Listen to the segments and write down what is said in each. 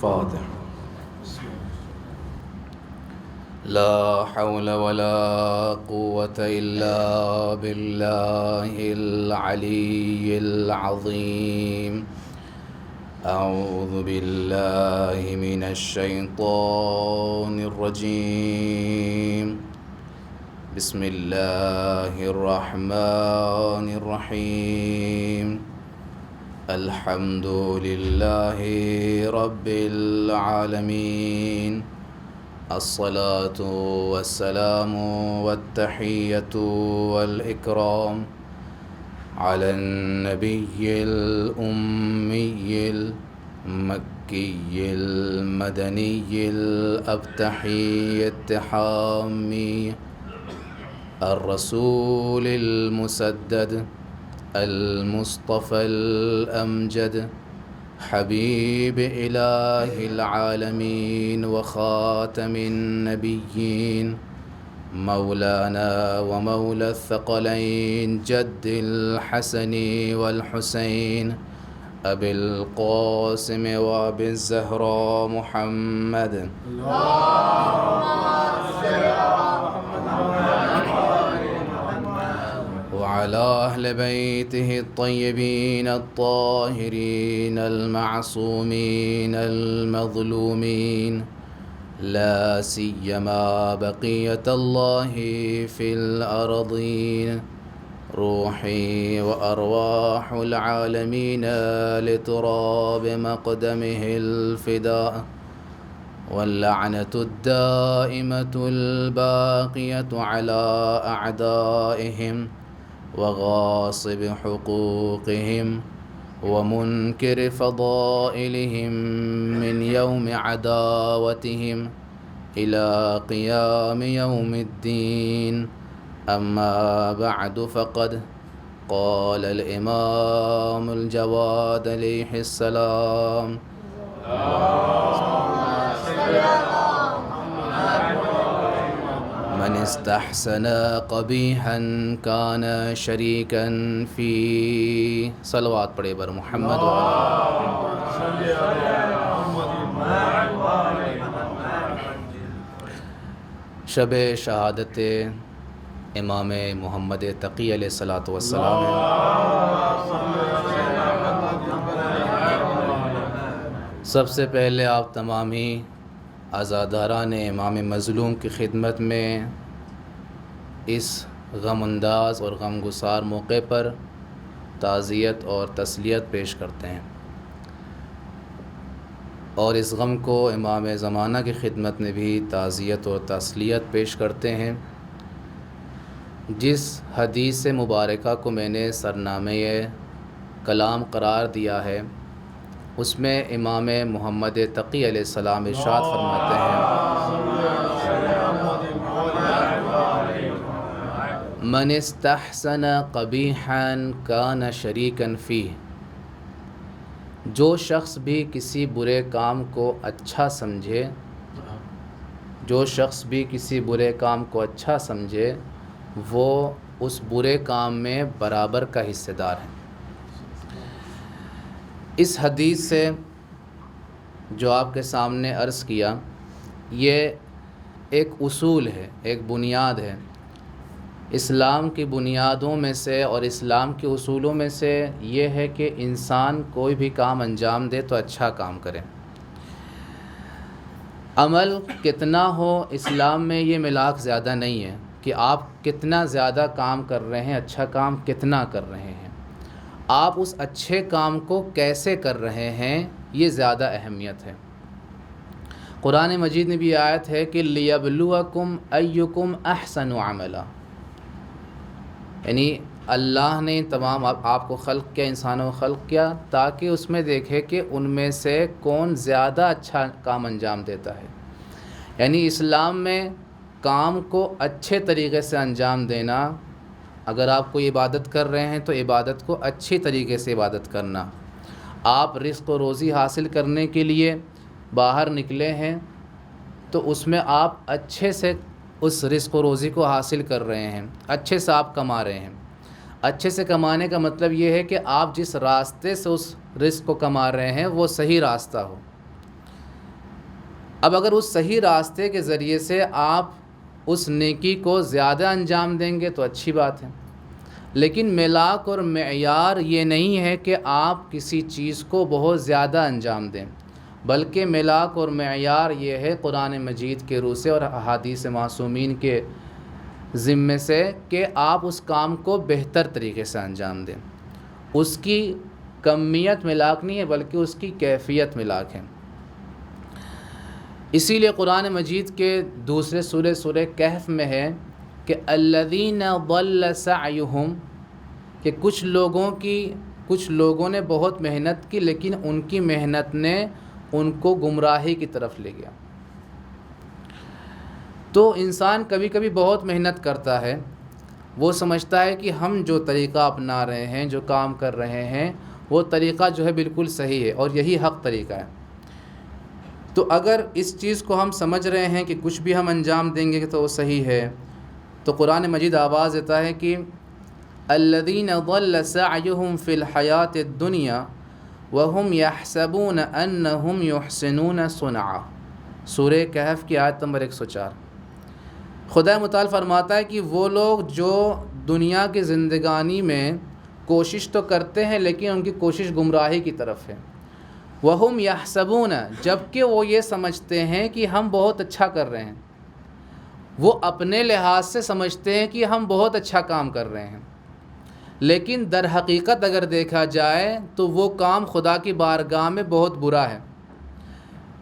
فاتح. لا حول ولا قوة إلا بالله العلي العظيم. أعوذ بالله من الشيطان الرجيم. بسم الله الرحمن الرحيم. الحمد لله رب العالمين. الصلاة والسلام والتحية والإكرام على النبي الأمي المكي المدني الأبتحي التحامي الرسول المسدد المصطفى الأمجد حبيب إله العالمين وخاتم النبيين مولانا ومولى الثقلين جد الحسن والحسين أبي القاسم وأبي الزهراء محمد وعلى أهل بيته الطيبين الطاهرين المعصومين المظلومين لا سيما بقية الله في الأرضين روحي وأرواح العالمين لتراب مقدمه الفداء واللعنة الدائمة الباقية على أعدائهم وغاصب حقوقهم ومنكر فضائلهم من يوم عداوتهم إلى قيام يوم الدين. أما بعد فقد قال الإمام الجواد عليه السلام من استحسن قبیحا کان شریکا فی. صلوات پڑھے بر محمد شب شہادت امام محمد تقی علیہ الصلاۃ والسلام ہے. سب سے پہلے آپ تمام ہی عزاداران امام مظلوم کی خدمت میں اس غم انداز اور غم گسار موقع پر تعزیت اور تسلیت پیش کرتے ہیں، اور اس غم کو امام زمانہ کی خدمت میں بھی تعزیت اور تسلیت پیش کرتے ہیں. جس حدیث مبارکہ کو میں نے سرنامہ کلام قرار دیا ہے، اس میں امام محمد تقی علیہ السلام ارشاد فرماتے ہیں من استحسن قبیحا کان شریکا فیہ. جو شخص بھی کسی برے کام کو اچھا سمجھے، جو شخص بھی کسی برے کام کو اچھا سمجھے وہ اس برے کام میں برابر کا حصہ دار ہے. اس حدیث سے جو آپ کے سامنے عرض کیا، یہ ایک اصول ہے، ایک بنیاد ہے. اسلام کی بنیادوں میں سے اور اسلام کے اصولوں میں سے یہ ہے کہ انسان کوئی بھی کام انجام دے تو اچھا کام کرے. عمل کتنا ہو اسلام میں یہ ملاک زیادہ نہیں ہے کہ آپ کتنا زیادہ کام کر رہے ہیں، اچھا کام کتنا کر رہے ہیں. آپ اس اچھے کام کو کیسے کر رہے ہیں یہ زیادہ اہمیت ہے. قرآن مجید میں بھی آیت ہے کہ لِيَبْلُوَكُمْ أَيُّكُمْ أَحْسَنُ عَمَلًا، یعنی اللہ نے تمام آپ کو خلق کیا، انسانوں کو خلق کیا تاکہ اس میں دیکھے کہ ان میں سے کون زیادہ اچھا کام انجام دیتا ہے. یعنی اسلام میں کام کو اچھے طریقے سے انجام دینا. اگر آپ کوئی عبادت کر رہے ہیں تو عبادت کو اچھی طریقے سے عبادت کرنا. آپ رزق و روزی حاصل کرنے کے لیے باہر نکلے ہیں تو اس میں آپ اچھے سے اس رزق و روزی کو حاصل کر رہے ہیں، اچھے سے آپ کما رہے ہیں. اچھے سے کمانے کا مطلب یہ ہے کہ آپ جس راستے سے اس رزق کو کما رہے ہیں وہ صحیح راستہ ہو. اب اگر اس صحیح راستے کے ذریعے سے آپ اس نیکی کو زیادہ انجام دیں گے تو اچھی بات ہے، لیکن ملاک اور معیار یہ نہیں ہے کہ آپ کسی چیز کو بہت زیادہ انجام دیں، بلکہ ملاک اور معیار یہ ہے قرآن مجید کے روح سے اور احادیث معصومین کے ذمے سے کہ آپ اس کام کو بہتر طریقے سے انجام دیں۔ اس کی کمیت ملاک نہیں ہے بلکہ اس کی کیفیت ملاک ہے۔ اسی لیے قرآن مجید کے دوسرے سورہ کہف میں ہے کہ الذین ضل سعیہم، کہ کچھ لوگوں نے بہت محنت کی لیکن ان کی محنت نے ان کو گمراہی کی طرف لے گیا۔ تو انسان کبھی کبھی بہت محنت کرتا ہے، وہ سمجھتا ہے کہ ہم جو طریقہ اپنا رہے ہیں، جو کام کر رہے ہیں، وہ طریقہ جو ہے بالکل صحیح ہے اور یہی حق طریقہ ہے۔ تو اگر اس چیز کو ہم سمجھ رہے ہیں کہ کچھ بھی ہم انجام دیں گے تو وہ صحیح ہے، تو قرآن مجید آواز دیتا ہے کہ الذین ضل سعیہم فی الحیاۃ الدنیا وہم یحسبون انہم یحسنون صنعا، سورہ کہف کی آیت نمبر 104۔ خدا متعال فرماتا ہے کہ وہ لوگ جو دنیا کی زندگانی میں کوشش تو کرتے ہیں لیکن ان کی کوشش گمراہی کی طرف ہے۔ وہم یحسبون، جبکہ وہ یہ سمجھتے ہیں کہ ہم بہت اچھا کر رہے ہیں، وہ اپنے لحاظ سے سمجھتے ہیں کہ ہم بہت اچھا کام کر رہے ہیں، لیکن در حقیقت اگر دیکھا جائے تو وہ کام خدا کی بارگاہ میں بہت برا ہے۔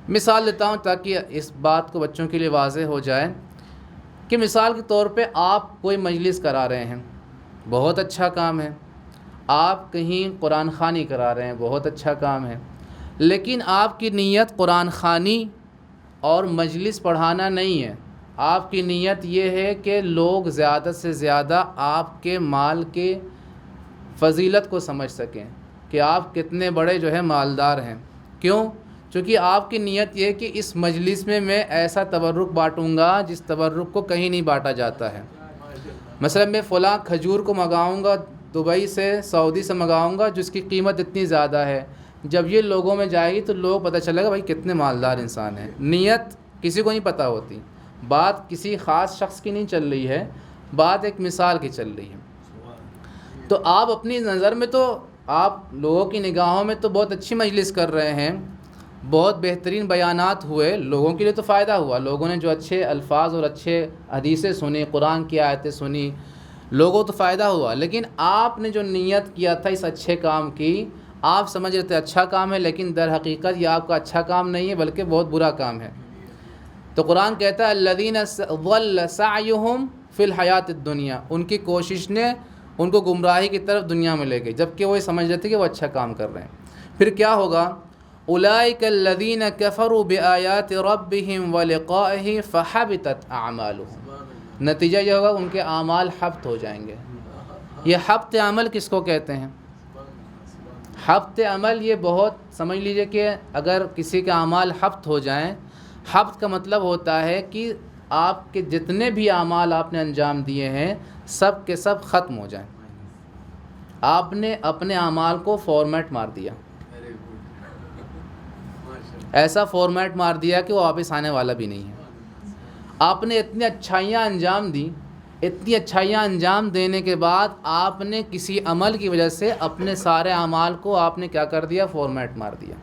مثال دیتا ہوں تاکہ اس بات کو بچوں کے لیے واضح ہو جائے کہ مثال کے طور پہ آپ کوئی مجلس کرا رہے ہیں، بہت اچھا کام ہے، آپ کہیں قرآن خوانی کرا رہے ہیں، بہت اچھا کام ہے، لیکن آپ کی نیت قرآن خوانی اور مجلس پڑھانا نہیں ہے، آپ کی نیت یہ ہے کہ لوگ زیادہ سے زیادہ آپ کے مال کے فضیلت کو سمجھ سکیں کہ آپ کتنے بڑے جو ہے مالدار ہیں۔ کیوں؟ چونکہ آپ کی نیت یہ ہے کہ اس مجلس میں ایسا تبرک بانٹوں گا جس تبرک کو کہیں نہیں بانٹا جاتا ہے۔ مثلا میں فلاں کھجور کو منگاؤں گا دبئی سے، سعودی سے منگاؤں گا جس کی قیمت اتنی زیادہ ہے، جب یہ لوگوں میں جائے گی تو لوگ پتہ چلے گا بھائی کتنے مالدار انسان ہیں۔ نیت کسی کو نہیں پتہ ہوتی، بات کسی خاص شخص کی نہیں چل رہی ہے، بات ایک مثال کی چل رہی ہے۔ تو آپ اپنی نظر میں تو، آپ لوگوں کی نگاہوں میں تو بہت اچھی مجلس کر رہے ہیں، بہت بہترین بیانات ہوئے، لوگوں کے لیے تو فائدہ ہوا، لوگوں نے جو اچھے الفاظ اور اچھے حدیثیں سنی، قرآن کی آیتیں سنی، لوگوں تو فائدہ ہوا، لیکن آپ نے جو نیت کیا تھا اس اچھے کام کی، آپ سمجھ رہے تھے اچھا کام ہے، لیکن در حقیقت یہ آپ کا اچھا کام نہیں ہے بلکہ بہت برا کام ہے۔ تو قرآن کہتا ہے الذین ضل سعیہم فی الحیاۃ الدنیا، ان کی کوشش نے ان کو گمراہی کی طرف دنیا میں لے گئی، جبکہ وہ یہ سمجھ رہے تھے کہ وہ اچھا کام کر رہے ہیں۔ پھر کیا ہوگا؟ اولئک الذین کفروا بآیات ربہم ولقائہ فحبطت اعمالہم، نتیجہ یہ ہوگا ان کے اعمال حبط ہو جائیں گے۔ یہ حبط عمل کس کو کہتے ہیں؟ حبط عمل یہ بہت سمجھ لیجئے کہ اگر کسی کے اعمال حبط ہو جائیں، حبط کا مطلب ہوتا ہے کہ آپ کے جتنے بھی اعمال آپ نے انجام دیے ہیں سب کے سب ختم ہو جائیں، آپ نے اپنے اعمال کو فارمیٹ مار دیا، ایسا فارمیٹ مار دیا کہ وہ واپس آنے والا بھی نہیں ہے۔ آپ نے اتنی اچھائیاں انجام دی، اتنی اچھائیاں انجام دینے کے بعد آپ نے کسی عمل کی وجہ سے اپنے سارے اعمال کو آپ نے کیا کر دیا؟ فارمیٹ مار دیا،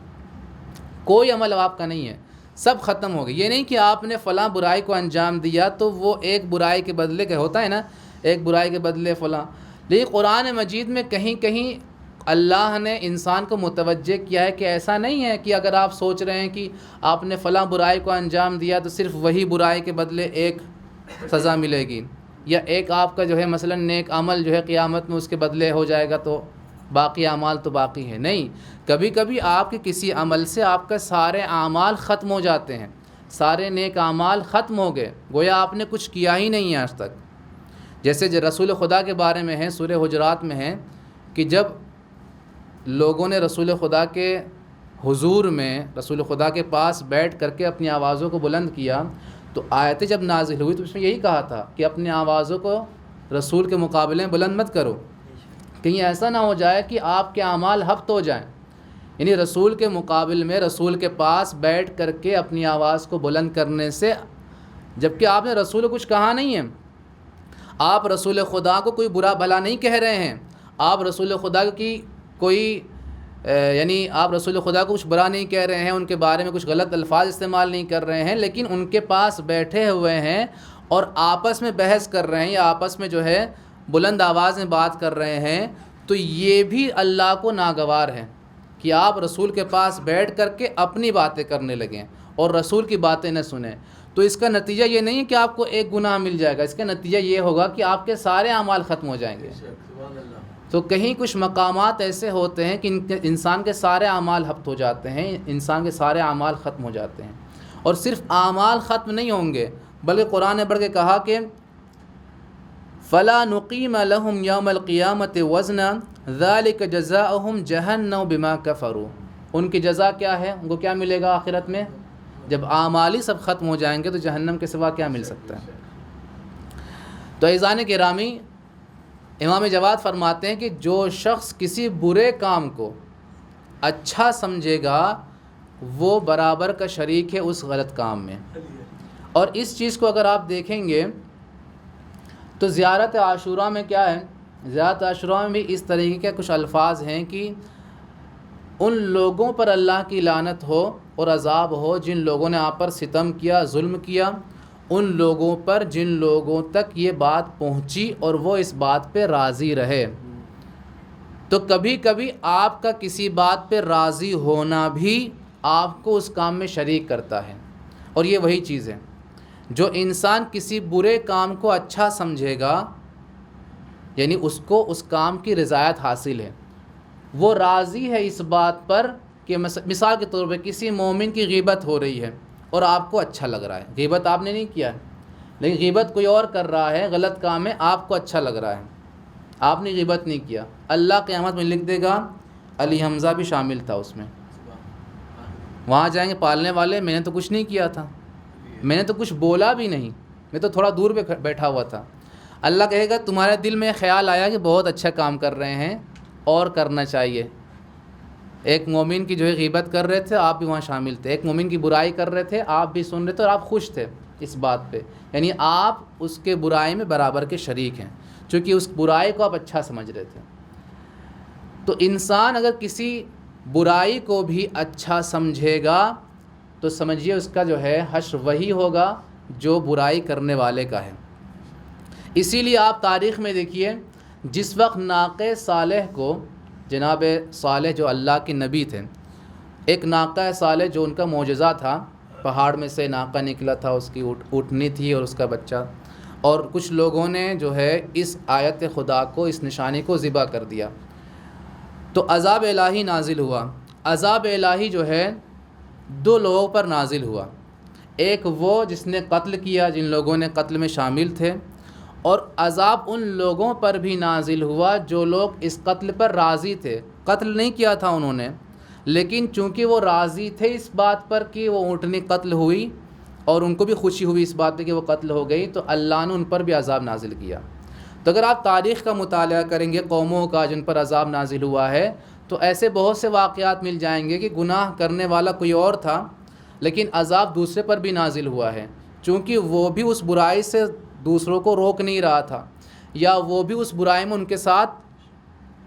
کوئی عمل آپ کا نہیں ہے، سب ختم ہو گئے۔ یہ نہیں کہ آپ نے فلاں برائی کو انجام دیا تو وہ ایک برائی کے بدلے کا ہوتا ہے نا، ایک برائی کے بدلے فلاں، لیکن قرآن مجید میں کہیں کہیں اللہ نے انسان کو متوجہ کیا ہے کہ ایسا نہیں ہے کہ اگر آپ سوچ رہے ہیں کہ آپ نے فلاں برائی کو انجام دیا تو صرف وہی برائی کے بدلے ایک سزا ملے گی، یا ایک آپ کا جو ہے مثلا نیک عمل جو ہے قیامت میں اس کے بدلے ہو جائے گا تو باقی اعمال تو باقی ہیں۔ نہیں، کبھی کبھی آپ کے کسی عمل سے آپ کا سارے اعمال ختم ہو جاتے ہیں، سارے نیک اعمال ختم ہو گئے، گویا آپ نے کچھ کیا ہی نہیں ہے آج تک۔ جیسے جو رسول خدا کے بارے میں ہے، سورہ حجرات میں ہے کہ جب لوگوں نے رسول خدا کے حضور میں، رسول خدا کے پاس بیٹھ کر کے اپنی آوازوں کو بلند کیا تو آیتیں جب نازل ہوئی تو اس میں یہی کہا تھا کہ اپنی آوازوں کو رسول کے مقابلے میں بلند مت کرو، کہیں ایسا نہ ہو جائے کہ آپ کے اعمال حبط ہو جائیں۔ یعنی رسول کے مقابل میں رسول کے پاس بیٹھ کر کے اپنی آواز کو بلند کرنے سے، جبکہ آپ نے رسول کو کچھ کہا نہیں ہے، آپ رسول خدا کو کوئی برا بھلا نہیں کہہ رہے ہیں، آپ رسول خدا کی کوئی یعنی آپ رسول خدا کو کچھ برا نہیں کہہ رہے ہیں، ان کے بارے میں کچھ غلط الفاظ استعمال نہیں کر رہے ہیں، لیکن ان کے پاس بیٹھے ہوئے ہیں اور آپس میں بحث کر رہے ہیں یا آپس میں جو ہے بلند آواز میں بات کر رہے ہیں، تو یہ بھی اللہ کو ناگوار ہے کہ آپ رسول کے پاس بیٹھ کر کے اپنی باتیں کرنے لگیں اور رسول کی باتیں نہ سنیں۔ تو اس کا نتیجہ یہ نہیں ہے کہ آپ کو ایک گناہ مل جائے گا، اس کا نتیجہ یہ ہوگا کہ آپ کے سارے اعمال ختم ہو جائیں گے۔ تو کہیں کچھ مقامات ایسے ہوتے ہیں کہ انسان کے سارے اعمال حبط ہو جاتے ہیں، انسان کے سارے اعمال ختم ہو جاتے ہیں، اور صرف اعمال ختم نہیں ہوں گے بلکہ قرآن نے بڑھ کے کہا کہ فَلَا نُقِيمَ لَهُمْ يَوْمَ الْقِيَامَةِ وَزْنًا ذَلِكَ جَزَاؤُهُمْ جَهَنَّمُ بِمَا كَفَرُوا۔ ان کی جزا کیا ہے؟ ان کو کیا ملے گا آخرت میں؟ جب اعمال ہی سب ختم ہو جائیں گے تو جہنم کے سوا کیا مل سکتا ہے؟ تو عزیزان گرامی، امام جواد فرماتے ہیں کہ جو شخص کسی برے کام کو اچھا سمجھے گا وہ برابر کا شریک ہے اس غلط کام میں۔ اور اس چیز کو اگر آپ دیکھیں گے تو زیارت عاشوراء میں کیا ہے؟ زیارت عاشوراء میں بھی اس طریقے کے کچھ الفاظ ہیں کہ ان لوگوں پر اللہ کی لعنت ہو اور عذاب ہو جن لوگوں نے آپ پر ستم کیا، ظلم کیا، ان لوگوں پر جن لوگوں تک یہ بات پہنچی اور وہ اس بات پہ راضی رہے۔ تو کبھی کبھی آپ کا کسی بات پہ راضی ہونا بھی آپ کو اس کام میں شریک کرتا ہے، اور یہ وہی چیز ہے جو انسان کسی برے کام کو اچھا سمجھے گا، یعنی اس کو اس کام کی رضایت حاصل ہے، وہ راضی ہے اس بات پر کہ مثال کے طور پہ کسی مومن کی غیبت ہو رہی ہے اور آپ کو اچھا لگ رہا ہے، غیبت آپ نے نہیں کیا ہے لیکن غیبت کوئی اور کر رہا ہے، غلط کام ہے، آپ کو اچھا لگ رہا ہے، آپ نے غیبت نہیں کیا، اللہ قیامت میں لکھ دے گا علی حمزہ بھی شامل تھا اس میں۔ وہاں جائیں گے پالنے والے، میں نے تو کچھ نہیں کیا تھا، میں نے تو کچھ بولا بھی نہیں، میں تو تھوڑا دور پہ بیٹھا ہوا تھا۔ اللہ کہے گا تمہارے دل میں خیال آیا کہ بہت اچھا کام کر رہے ہیں اور کرنا چاہیے۔ ایک مومن کی جو ہے غیبت کر رہے تھے، آپ بھی وہاں شامل تھے، ایک مومن کی برائی کر رہے تھے، آپ بھی سن رہے تھے اور آپ خوش تھے اس بات پہ، یعنی آپ اس کے برائی میں برابر کے شریک ہیں چونکہ اس برائی کو آپ اچھا سمجھ رہے تھے۔ تو انسان اگر کسی برائی کو بھی اچھا سمجھے گا تو سمجھیے اس کا جو ہے حشر وہی ہوگا جو برائی کرنے والے کا ہے۔ اسی لیے آپ تاریخ میں دیکھیے، جس وقت ناقہ صالح کو، جناب صالح جو اللہ کے نبی تھے، ایک ناقہ صالح جو ان کا معجزہ تھا، پہاڑ میں سے ناقہ نکلا تھا، اس کی اونٹنی تھی اور اس کا بچہ، اور کچھ لوگوں نے جو ہے اس آیت خدا کو، اس نشانی کو ذبح کر دیا، تو عذاب الہی نازل ہوا۔ عذاب الہی جو ہے دو لوگوں پر نازل ہوا، ایک وہ جس نے قتل کیا، جن لوگوں نے قتل میں شامل تھے، اور عذاب ان لوگوں پر بھی نازل ہوا جو لوگ اس قتل پر راضی تھے، قتل نہیں کیا تھا انہوں نے، لیکن چونکہ وہ راضی تھے اس بات پر کہ وہ اونٹنی قتل ہوئی اور ان کو بھی خوشی ہوئی اس بات پہ کہ وہ قتل ہو گئی، تو اللہ نے ان پر بھی عذاب نازل کیا۔ تو اگر آپ تاریخ کا مطالعہ کریں گے قوموں کا جن پر عذاب نازل ہوا ہے، تو ایسے بہت سے واقعات مل جائیں گے کہ گناہ کرنے والا کوئی اور تھا لیکن عذاب دوسرے پر بھی نازل ہوا ہے، چونکہ وہ بھی اس برائی سے دوسروں کو روک نہیں رہا تھا، یا وہ بھی اس برائی میں ان کے ساتھ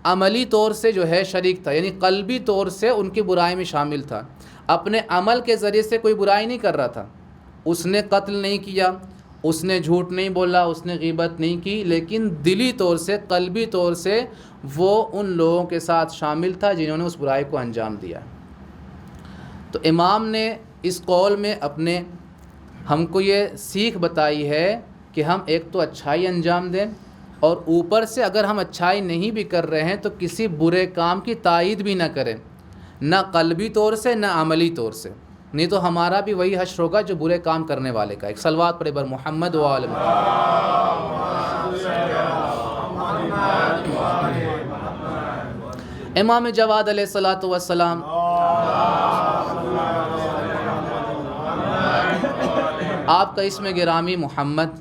عملی طور سے جو ہے شریک تھا، یعنی قلبی طور سے ان کی برائی میں شامل تھا، اپنے عمل کے ذریعے سے کوئی برائی نہیں کر رہا تھا، اس نے قتل نہیں کیا، اس نے جھوٹ نہیں بولا، اس نے غیبت نہیں کی، لیکن دلی طور سے، قلبی طور سے وہ ان لوگوں کے ساتھ شامل تھا جنہوں نے اس برائی کو انجام دیا۔ تو امام نے اس قول میں اپنے ہم کو یہ سیکھ بتائی ہے کہ ہم ایک تو اچھائی انجام دیں، اور اوپر سے اگر ہم اچھائی نہیں بھی کر رہے ہیں تو کسی برے کام کی تائید بھی نہ کریں، نہ قلبی طور سے نہ عملی طور سے، نہیں تو ہمارا بھی وہی حشر ہوگا جو برے کام کرنے والے کا۔ ایک صلوات پڑھے بر محمد و آل محمد۔ امام جواد علیہ الصلاۃ والسلام آپ کا اسم گرامی محمد،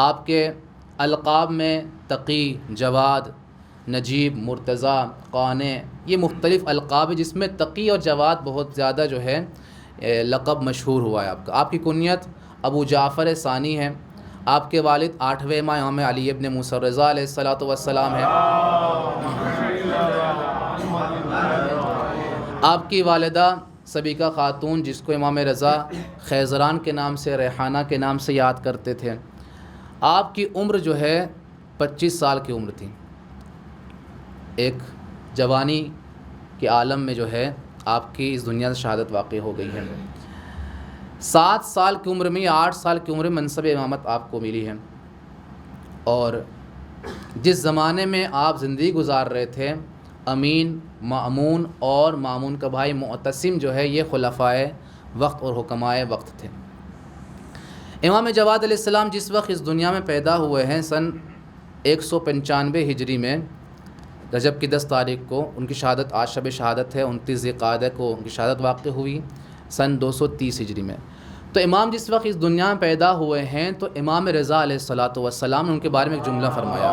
آپ کے القاب میں تقی، جواد، نجیب، مرتضیٰ، قانع، یہ مختلف القاب جس میں تقی اور جواد بہت زیادہ جو ہے لقب مشہور ہوا ہے آپ کا۔ آپ کی کنیت ابو جعفر ثانی ہے، آپ کے والد 8ویں امام علی ابن موسیٰ الرضا علیہ الصلاۃ والسلام ہیں، آپ کی والدہ سبیکہ خاتون جس کو امام رضا خیزران کے نام سے، ریحانہ کے نام سے یاد کرتے تھے۔ آپ کی عمر جو ہے 25 سال کی عمر تھی، ایک جوانی کے عالم میں جو ہے آپ کی اس دنیا سے شہادت واقع ہو گئی ہے۔ 7 سال کی عمر میں یا 8 سال کی عمر میں منصب امامت آپ کو ملی ہے، اور جس زمانے میں آپ زندگی گزار رہے تھے، امین، مأمون اور مامون کا بھائی معتصم جو ہے یہ خلفائے وقت اور حکمائے وقت تھے۔ امام جواد علیہ السلام جس وقت اس دنیا میں پیدا ہوئے ہیں سن 195 ہجری میں، رجب کی 10 تاریخ کو ان کی شہادت، آج شب شہادت ہے، 29 ذی القعدہ کو ان کی شہادت واقع ہوئی سن 230 ہجری میں۔ تو امام جس وقت اس دنیا میں پیدا ہوئے ہیں تو امام رضا علیہ الصلاۃ والسلام نے ان کے بارے میں ایک جملہ فرمایا،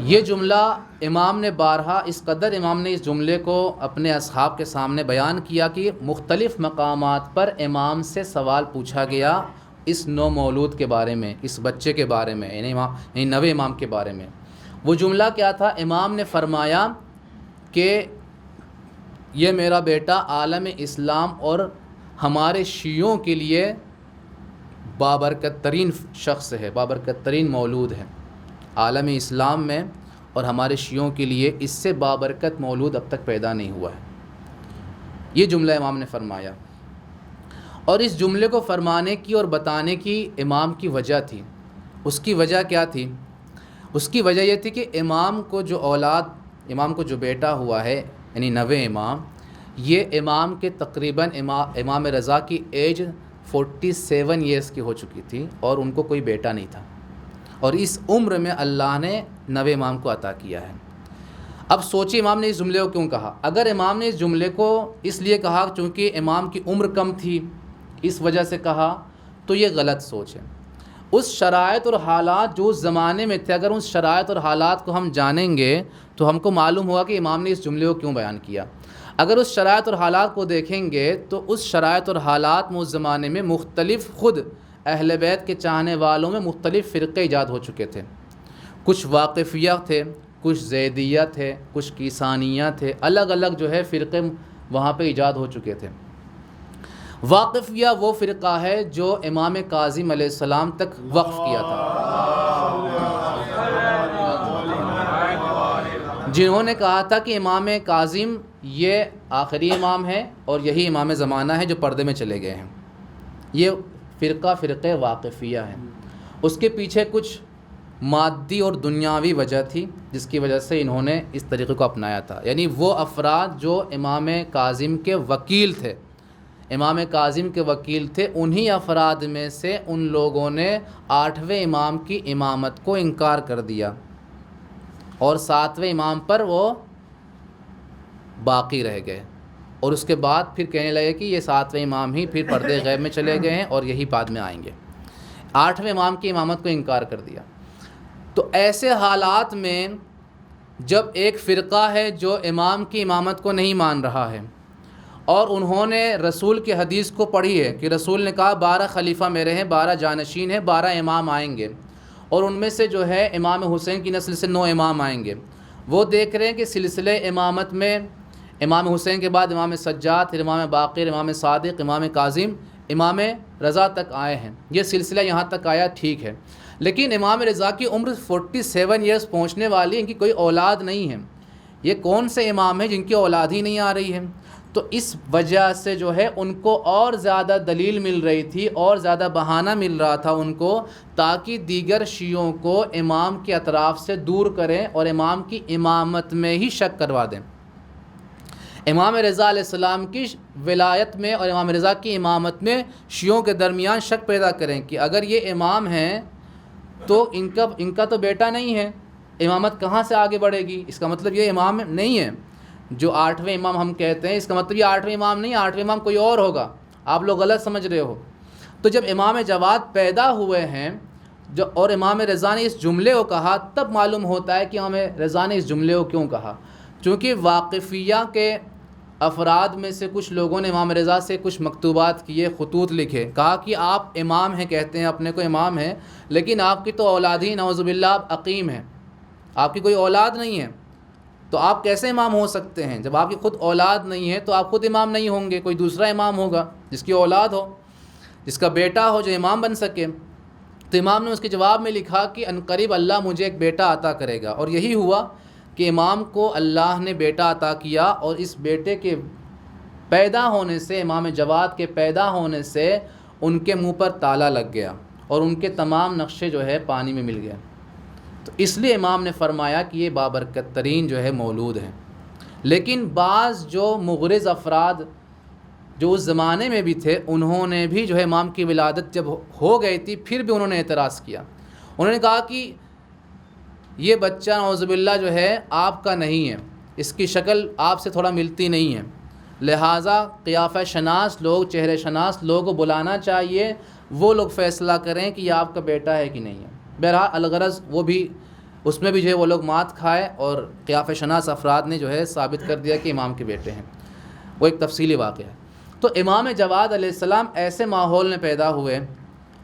یہ جملہ امام نے بارہا، اس قدر امام نے اس جملے کو اپنے اصحاب کے سامنے بیان کیا کہ مختلف مقامات پر امام سے سوال پوچھا گیا اس نو مولود کے بارے میں، اس بچے کے بارے میں، یعنی نوے امام کے بارے میں۔ وہ جملہ کیا تھا؟ امام نے فرمایا کہ یہ میرا بیٹا عالم اسلام اور ہمارے شیعوں کے لیے بابرکت ترین شخص ہے، بابرکت ترین مولود ہے عالم اسلام میں، اور ہمارے شیعوں کے لیے اس سے بابرکت مولود اب تک پیدا نہیں ہوا ہے۔ یہ جملہ امام نے فرمایا، اور اس جملے کو فرمانے کی اور بتانے کی امام کی وجہ تھی۔ اس کی وجہ کیا تھی؟ اس کی وجہ یہ تھی کہ امام کو جو اولاد، امام کو جو بیٹا ہوا ہے یعنی نوے امام، یہ امام کے تقریباً امام رضا کی ایج 47 ایئرس کی ہو چکی تھی، اور ان کو کوئی بیٹا نہیں تھا، اور اس عمر میں اللہ نے نوے امام کو عطا کیا ہے۔ اب سوچیں امام نے اس جملے کو کیوں کہا؟ اگر امام نے اس جملے کو اس لیے کہا چونکہ امام کی عمر کم تھی اس وجہ سے کہا، تو یہ غلط سوچ ہے۔ اس شرائط اور حالات جو اس زمانے میں تھے، اگر اس شرائط اور حالات کو ہم جانیں گے تو ہم کو معلوم ہوگا کہ امام نے اس جملے کو کیوں بیان کیا۔ اگر اس شرائط اور حالات کو دیکھیں گے تو اس شرائط اور حالات میں اس زمانے میں مختلف، خود اہل بیت کے چاہنے والوں میں مختلف فرقے ایجاد ہو چکے تھے۔ کچھ واقفیہ تھے، کچھ زیدیہ تھے، کچھ کیسانیہ تھے، الگ الگ جو ہے فرقے وہاں پہ ایجاد ہو چکے تھے۔ واقفیہ وہ فرقہ ہے جو امام کاظم علیہ السلام تک وقف کیا تھا، جنہوں نے کہا تھا کہ امام کاظم یہ آخری امام ہے اور یہی امام زمانہ ہے جو پردے میں چلے گئے ہیں۔ یہ فرقہ واقفیہ ہے۔ اس کے پیچھے کچھ مادی اور دنیاوی وجہ تھی جس کی وجہ سے انہوں نے اس طریقے کو اپنایا تھا، یعنی وہ افراد جو امام کاظم کے وکیل تھے، امام کاظم کے وکیل تھے، انہی افراد میں سے ان لوگوں نے 8ویں امام کی امامت کو انکار کر دیا، اور 7ویں امام پر وہ باقی رہ گئے، اور اس کے بعد پھر کہنے لگے کہ یہ 7ویں امام ہی پھر پردے غیب میں چلے گئے ہیں اور یہی بعد میں آئیں گے۔ 8ویں امام کی امامت کو انکار کر دیا۔ تو ایسے حالات میں جب ایک فرقہ ہے جو امام کی امامت کو نہیں مان رہا ہے، اور انہوں نے رسول کی حدیث کو پڑھی ہے کہ رسول نے کہا 12 خلیفہ میرے ہیں، 12 جانشین ہیں، 12 امام آئیں گے، اور ان میں سے جو ہے امام حسین کی نسل سے 9 امام آئیں گے۔ وہ دیکھ رہے ہیں کہ سلسلہ امامت میں امام حسین کے بعد امام سجاد، پھر امام باقر، امام صادق، امام کاظم، امام رضا تک آئے ہیں، یہ سلسلہ یہاں تک آیا، ٹھیک ہے، لیکن امام رضا کی عمر 47 ایئرس پہنچنے والی، ان کی کوئی اولاد نہیں ہے۔ یہ کون سے امام ہیں جن کی اولاد ہی نہیں آ رہی ہے؟ تو اس وجہ سے جو ہے ان کو اور زیادہ دلیل مل رہی تھی، اور زیادہ بہانہ مل رہا تھا ان کو، تاکہ دیگر شیعوں کو امام کے اطراف سے دور کریں اور امام کی امامت میں ہی شک کروا دیں۔ امام رضا علیہ السلام کی ولایت میں اور امام رضا کی امامت میں شیعوں کے درمیان شک پیدا کریں کہ اگر یہ امام ہیں تو ان کا تو بیٹا نہیں ہے، امامت کہاں سے آگے بڑھے گی؟ اس کا مطلب یہ امام نہیں ہے جو 8ویں امام ہم کہتے ہیں، اس کا مطلب یہ 8ویں امام نہیں، 8ویں امام کوئی اور ہوگا، آپ لوگ غلط سمجھ رہے ہو۔ تو جب امام جواد پیدا ہوئے ہیں، اور امام رضا نے اس جملے کو کہا، تب معلوم ہوتا ہے کہ امام رضا نے اس جملے کو کیوں کہا، چونکہ واقفیہ کے افراد میں سے کچھ لوگوں نے امام رضا سے کچھ مکتوبات کیے، خطوط لکھے، کہا کہ آپ امام ہیں، کہتے ہیں اپنے کو امام ہیں، لیکن آپ کی تو اولاد ہی نعوذ باللہ آپ عقیم ہیں، آپ کی کوئی اولاد نہیں ہے، تو آپ کیسے امام ہو سکتے ہیں؟ جب آپ کی خود اولاد نہیں ہے تو آپ خود امام نہیں ہوں گے، کوئی دوسرا امام ہوگا جس کی اولاد ہو، جس کا بیٹا ہو جو امام بن سکے۔ تو امام نے اس کے جواب میں لکھا کہ عنقریب اللہ مجھے ایک بیٹا عطا کرے گا، اور یہی ہوا کہ امام کو اللہ نے بیٹا عطا کیا، اور اس بیٹے کے پیدا ہونے سے، امام جواد کے پیدا ہونے سے ان کے منہ پر تالا لگ گیا اور ان کے تمام نقشے جو ہے پانی میں مل گئے۔ تو اس لیے امام نے فرمایا کہ یہ بابرکت ترین جو ہے مولود ہیں۔ لیکن بعض جو مغرض افراد جو اس زمانے میں بھی تھے، انہوں نے بھی جو ہے امام کی ولادت جب ہو گئی تھی پھر بھی انہوں نے اعتراض کیا، انہوں نے کہا کہ یہ بچہ نعوذ باللہ جو ہے آپ کا نہیں ہے، اس کی شکل آپ سے تھوڑا ملتی نہیں ہے، لہٰذا قیافہ شناس لوگ، چہرے شناس لوگوں کو بلانا چاہیے، وہ لوگ فیصلہ کریں کہ یہ آپ کا بیٹا ہے کہ نہیں ہے۔ بہرحال الغرض وہ بھی اس میں بھی جو ہے وہ لوگ مات کھائے، اور قیافہ شناس افراد نے جو ہے ثابت کر دیا کہ امام کے بیٹے ہیں۔ وہ ایک تفصیلی واقعہ ہے۔ تو امام جواد علیہ السلام ایسے ماحول میں پیدا ہوئے،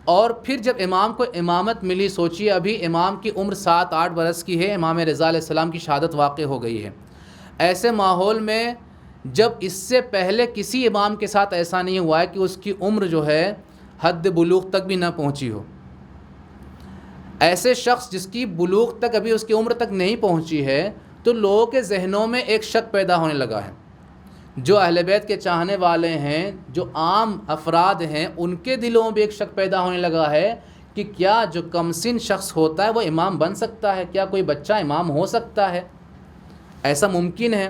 اور پھر جب امام کو امامت ملی، سوچیے ابھی امام کی عمر 7-8 برس کی ہے، امام رضا علیہ السلام کی شہادت واقع ہو گئی ہے۔ ایسے ماحول میں جب اس سے پہلے کسی امام کے ساتھ ایسا نہیں ہوا ہے کہ اس کی عمر جو ہے حد بلوغ تک بھی نہ پہنچی ہو، ایسے شخص جس کی بلوغ تک ابھی اس کی عمر تک نہیں پہنچی ہے، تو لوگوں کے ذہنوں میں ایک شک پیدا ہونے لگا ہے۔ جو اہل بیت کے چاہنے والے ہیں، جو عام افراد ہیں، ان کے دلوں میں بھی ایک شک پیدا ہونے لگا ہے کہ کیا جو کمسن شخص ہوتا ہے وہ امام بن سکتا ہے؟ کیا کوئی بچہ امام ہو سکتا ہے؟ ایسا ممکن ہے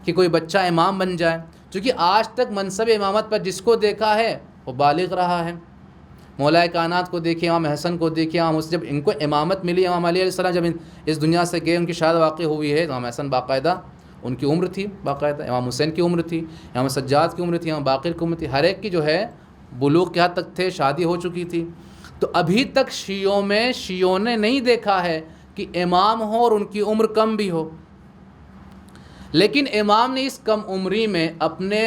کہ کوئی بچہ امام بن جائے؟ چونکہ آج تک منصب امامت پر جس کو دیکھا ہے وہ بالغ رہا ہے۔ مولا کائنات کو دیکھیں، امام حسن کو دیکھیں، جب ان کو امامت ملی، امام علی علیہ السلام جب اس دنیا سے گئے، ان کی شہادت واقع ہوئی ہے، تو امام حسن باقاعدہ ان کی عمر تھی، باقاعدہ امام حسین کی عمر تھی، امام سجاد کی عمر تھی، امام باقر کی عمر تھی، ہر ایک کی جو ہے بلوغ کے حد تک تھے، شادی ہو چکی تھی۔ تو ابھی تک شیعوں نے نہیں دیکھا ہے کہ امام ہو اور ان کی عمر کم بھی ہو، لیکن امام نے اس کم عمری میں اپنے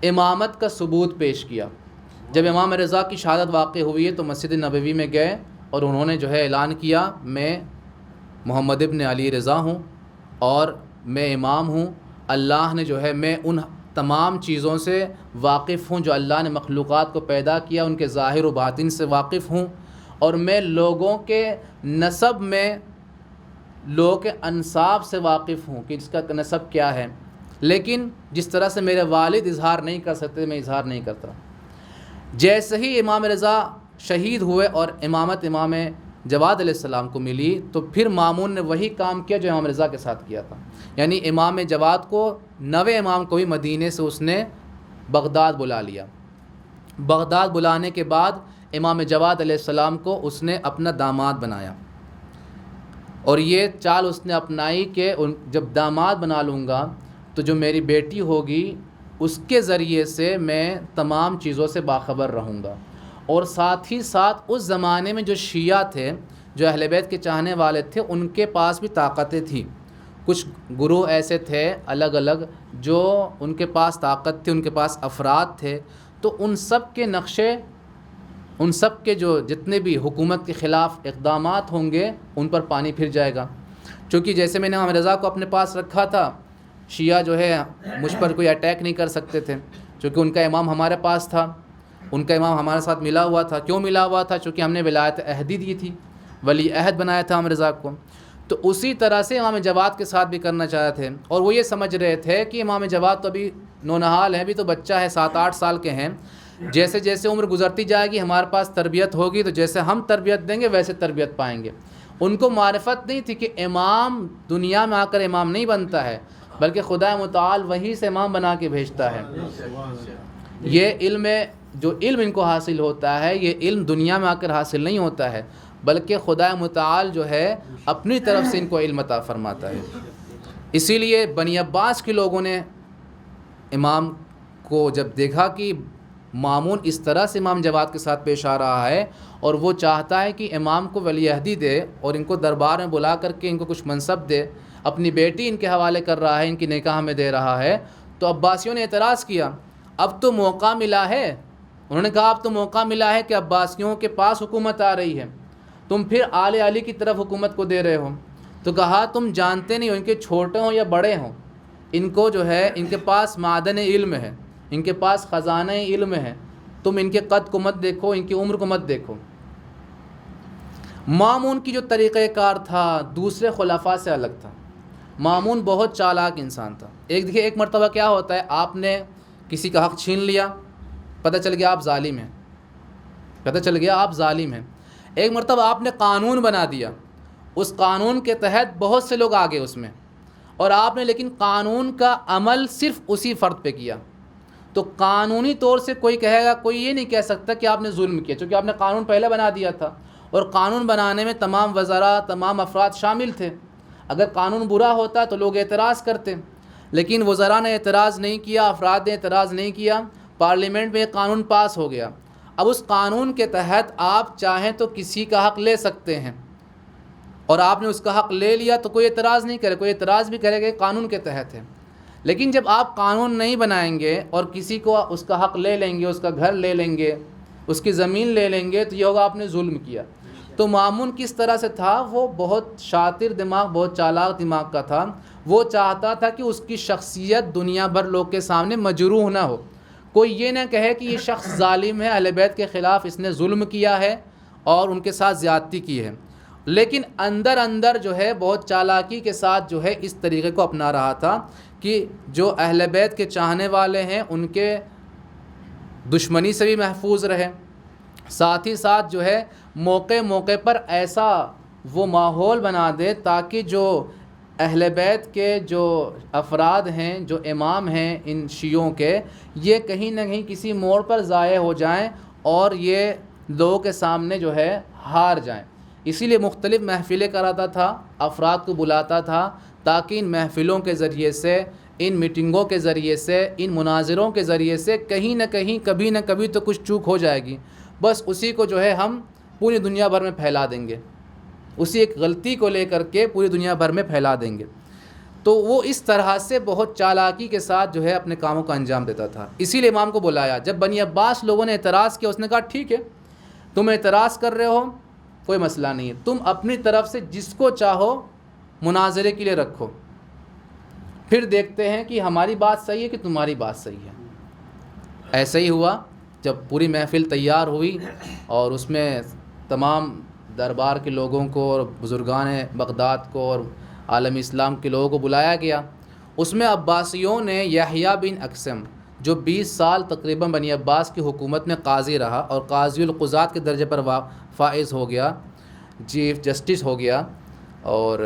امامت کا ثبوت پیش کیا۔ جب امام رضا کی شہادت واقع ہوئی ہے تو مسجد نبوی میں گئے اور انہوں نے جو ہے اعلان کیا، میں محمد ابن علی رضا ہوں اور میں امام ہوں، اللہ نے جو ہے، میں ان تمام چیزوں سے واقف ہوں جو اللہ نے مخلوقات کو پیدا کیا، ان کے ظاہر و باطن سے واقف ہوں، اور میں لوگوں کے نسب میں، لوگوں کے انساب سے واقف ہوں کہ اس کا نسب کیا ہے، لیکن جس طرح سے میرے والد اظہار نہیں کر سکتے میں اظہار نہیں کرتا۔ جیسے ہی امام رضا شہید ہوئے اور امامت امام جواد علیہ السلام کو ملی، تو پھر مامون نے وہی کام کیا جو امام رضا کے ساتھ کیا تھا، یعنی امام جواد کو، نوے امام کو بھی مدینے سے اس نے بغداد بلا لیا۔ بغداد بلانے کے بعد امام جواد علیہ السلام کو اس نے اپنا داماد بنایا، اور یہ چال اس نے اپنائی کہ جب داماد بنا لوں گا تو جو میری بیٹی ہوگی اس کے ذریعے سے میں تمام چیزوں سے باخبر رہوں گا۔ اور ساتھ ہی ساتھ اس زمانے میں جو شیعہ تھے، جو اہل بیت کے چاہنے والے تھے، ان کے پاس بھی طاقتیں تھیں، کچھ گروہ ایسے تھے الگ الگ جو ان کے پاس طاقت تھی، ان کے پاس افراد تھے، تو ان سب کے نقشے، ان سب کے جو جتنے بھی حکومت کے خلاف اقدامات ہوں گے ان پر پانی پھر جائے گا۔ چونکہ جیسے میں نے امام رضا کو اپنے پاس رکھا تھا، شیعہ جو ہے مجھ پر کوئی اٹیک نہیں کر سکتے تھے، چونکہ ان کا امام ہمارے پاس تھا، ان کا امام ہمارے ساتھ ملا ہوا تھا۔ کیوں ملا ہوا تھا؟ چونکہ ہم نے ولایت عہدی دی تھی، ولی عہد بنایا تھا امام رضا کو۔ تو اسی طرح سے امام جواد کے ساتھ بھی کرنا چاہتے تھے، اور وہ یہ سمجھ رہے تھے کہ امام جواد تو ابھی نونہال ہے، ابھی تو بچہ ہے، 7-8 سال کے ہیں، جیسے جیسے عمر گزرتی جائے گی ہمارے پاس تربیت ہوگی، تو جیسے ہم تربیت دیں گے ویسے تربیت پائیں گے۔ ان کو معرفت نہیں تھی کہ امام دنیا میں آ کر امام نہیں بنتا ہے، بلکہ خدا متعال وہیں سے امام بنا کے بھیجتا ہے۔ یہ علم، جو علم ان کو حاصل ہوتا ہے، یہ علم دنیا میں آ کر حاصل نہیں ہوتا ہے، بلکہ خدا متعال جو ہے اپنی طرف سے ان کو علم عطا فرماتا ہے۔ اسی لیے بنی عباس کے لوگوں نے امام کو جب دیکھا کہ مامون اس طرح سے امام جواد کے ساتھ پیش آ رہا ہے اور وہ چاہتا ہے کہ امام کو ولی عہدی دے اور ان کو دربار میں بلا کر کے ان کو کچھ منصب دے، اپنی بیٹی ان کے حوالے کر رہا ہے، ان کی نکاح میں دے رہا ہے۔ تو عباسیوں نے اعتراض کیا، اب تو موقع ملا ہے، انہوں نے کہا اب تو موقع ملا ہے کہ عباسیوں کے پاس حکومت آ رہی ہے، تم پھر آل علی کی طرف حکومت کو دے رہے ہو۔ تو کہا تم جانتے نہیں ہو، ان کے چھوٹے ہوں یا بڑے ہوں، ان کو جو ہے ان کے پاس معدن علم ہے، ان کے پاس خزانہ علم ہے، تم ان کے قد کو مت دیکھو، ان کی عمر کو مت دیکھو۔ مامون کی جو طریقہ کار تھا دوسرے خلفاء سے الگ تھا۔ مامون بہت چالاک انسان تھا۔ دیکھیے ایک مرتبہ کیا ہوتا ہے، آپ نے کسی کا حق چھین لیا، پتہ چل گیا آپ ظالم ہیں، پتہ چل گیا آپ ظالم ہیں۔ ایک مرتبہ آپ نے قانون بنا دیا، اس قانون کے تحت بہت سے لوگ آگے اس میں، اور آپ نے لیکن قانون کا عمل صرف اسی فرد پہ کیا، تو قانونی طور سے کوئی کہے گا، کوئی یہ نہیں کہہ سکتا کہ آپ نے ظلم کیا، چونکہ آپ نے قانون پہلے بنا دیا تھا، اور قانون بنانے میں تمام وزراء، تمام افراد شامل تھے۔ اگر قانون برا ہوتا تو لوگ اعتراض کرتے، لیکن وزراء نے اعتراض نہیں کیا، افراد نے اعتراض نہیں کیا، پارلیمنٹ میں ایک قانون پاس ہو گیا۔ اب اس قانون کے تحت آپ چاہیں تو کسی کا حق لے سکتے ہیں، اور آپ نے اس کا حق لے لیا تو کوئی اعتراض نہیں کرے، کوئی اعتراض بھی کرے گا قانون کے تحت ہے۔ لیکن جب آپ قانون نہیں بنائیں گے اور کسی کو اس کا حق لے لیں گے، اس کا گھر لے لیں گے، اس کی زمین لے لیں گے، تو یہ ہوگا آپ نے ظلم کیا۔ تو مامون کس طرح سے تھا، وہ بہت شاطر دماغ، بہت چالاک دماغ کا تھا۔ وہ چاہتا تھا کہ اس کی شخصیت دنیا بھر لوگ کے سامنے مجروح نہ ہو، کوئی یہ نہ کہے کہ یہ شخص ظالم ہے، اہل بیت کے خلاف اس نے ظلم کیا ہے اور ان کے ساتھ زیادتی کی ہے، لیکن اندر اندر جو ہے بہت چالاکی کے ساتھ جو ہے اس طریقے کو اپنا رہا تھا کہ جو اہل بیت کے چاہنے والے ہیں ان کے دشمنی سے بھی محفوظ رہے، ساتھ ہی ساتھ جو ہے موقع موقع پر ایسا وہ ماحول بنا دے تاکہ جو اہل بیت کے جو افراد ہیں، جو امام ہیں ان شیعوں کے، یہ کہیں نہ کہیں کسی موڑ پر ضائع ہو جائیں اور یہ لوگوں کے سامنے جو ہے ہار جائیں۔ اسی لیے مختلف محفلیں کراتا تھا، افراد کو بلاتا تھا، تاکہ ان محفلوں کے ذریعے سے، ان میٹنگوں کے ذریعے سے، ان مناظروں کے ذریعے سے کہیں نہ کہیں کبھی نہ کبھی تو کچھ چوک ہو جائے گی، بس اسی کو جو ہے ہم پوری دنیا بھر میں پھیلا دیں گے، اسی ایک غلطی کو لے کر کے پوری دنیا بھر میں پھیلا دیں گے۔ تو وہ اس طرح سے بہت چالاکی کے ساتھ جو ہے اپنے کاموں کا انجام دیتا تھا۔ اسی لیے امام کو بلایا، جب بنی عباس لوگوں نے اعتراض کیا، اس نے کہا ٹھیک ہے تم اعتراض کر رہے ہو، کوئی مسئلہ نہیں ہے، تم اپنی طرف سے جس کو چاہو مناظرے کے لیے رکھو، پھر دیکھتے ہیں کہ ہماری بات صحیح ہے کہ تمہاری بات صحیح ہے۔ ایسا ہی ہوا، جب پوری محفل تیار ہوئی اور اس میں تمام دربار کے لوگوں کو اور بزرگان بغداد کو اور عالم اسلام کے لوگوں کو بلایا گیا، اس میں عباسیوں نے یحییٰ بن اقسم جو 20 سال تقریباً بنی عباس کی حکومت میں قاضی رہا اور قاضی القضات کے درجے پر فائز ہو گیا، چیف جسٹس ہو گیا، اور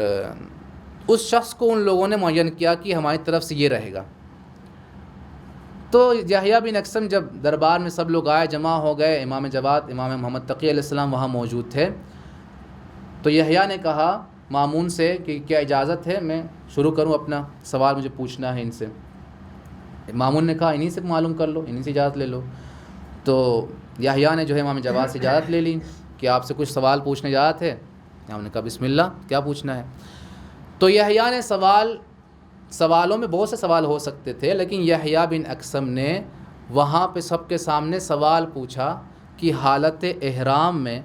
اس شخص کو ان لوگوں نے معین کیا کہ ہماری طرف سے یہ رہے گا۔ تو یحییٰ بن اقسم جب دربار میں سب لوگ آئے، جمع ہو گئے، امام جواد، امام محمد تقی علیہ السلام وہاں موجود تھے، تو یحییٰ نے کہا مامون سے کہ کیا اجازت ہے میں شروع کروں، اپنا سوال مجھے پوچھنا ہے ان سے۔ مامون نے کہا انہی سے معلوم کر لو، انہی سے اجازت لے لو۔ تو یحییٰ نے جو ہے امام جواد سے اجازت لے لی کہ آپ سے کچھ سوال پوچھنے اجازت ہے؟ امام نے کہا بسم اللہ، کیا پوچھنا ہے؟ تو یحییٰ نے سوالوں میں بہت سے سوال ہو سکتے تھے، لیکن یحییٰ بن اقسم نے وہاں پہ سب کے سامنے سوال پوچھا کہ حالت احرام میں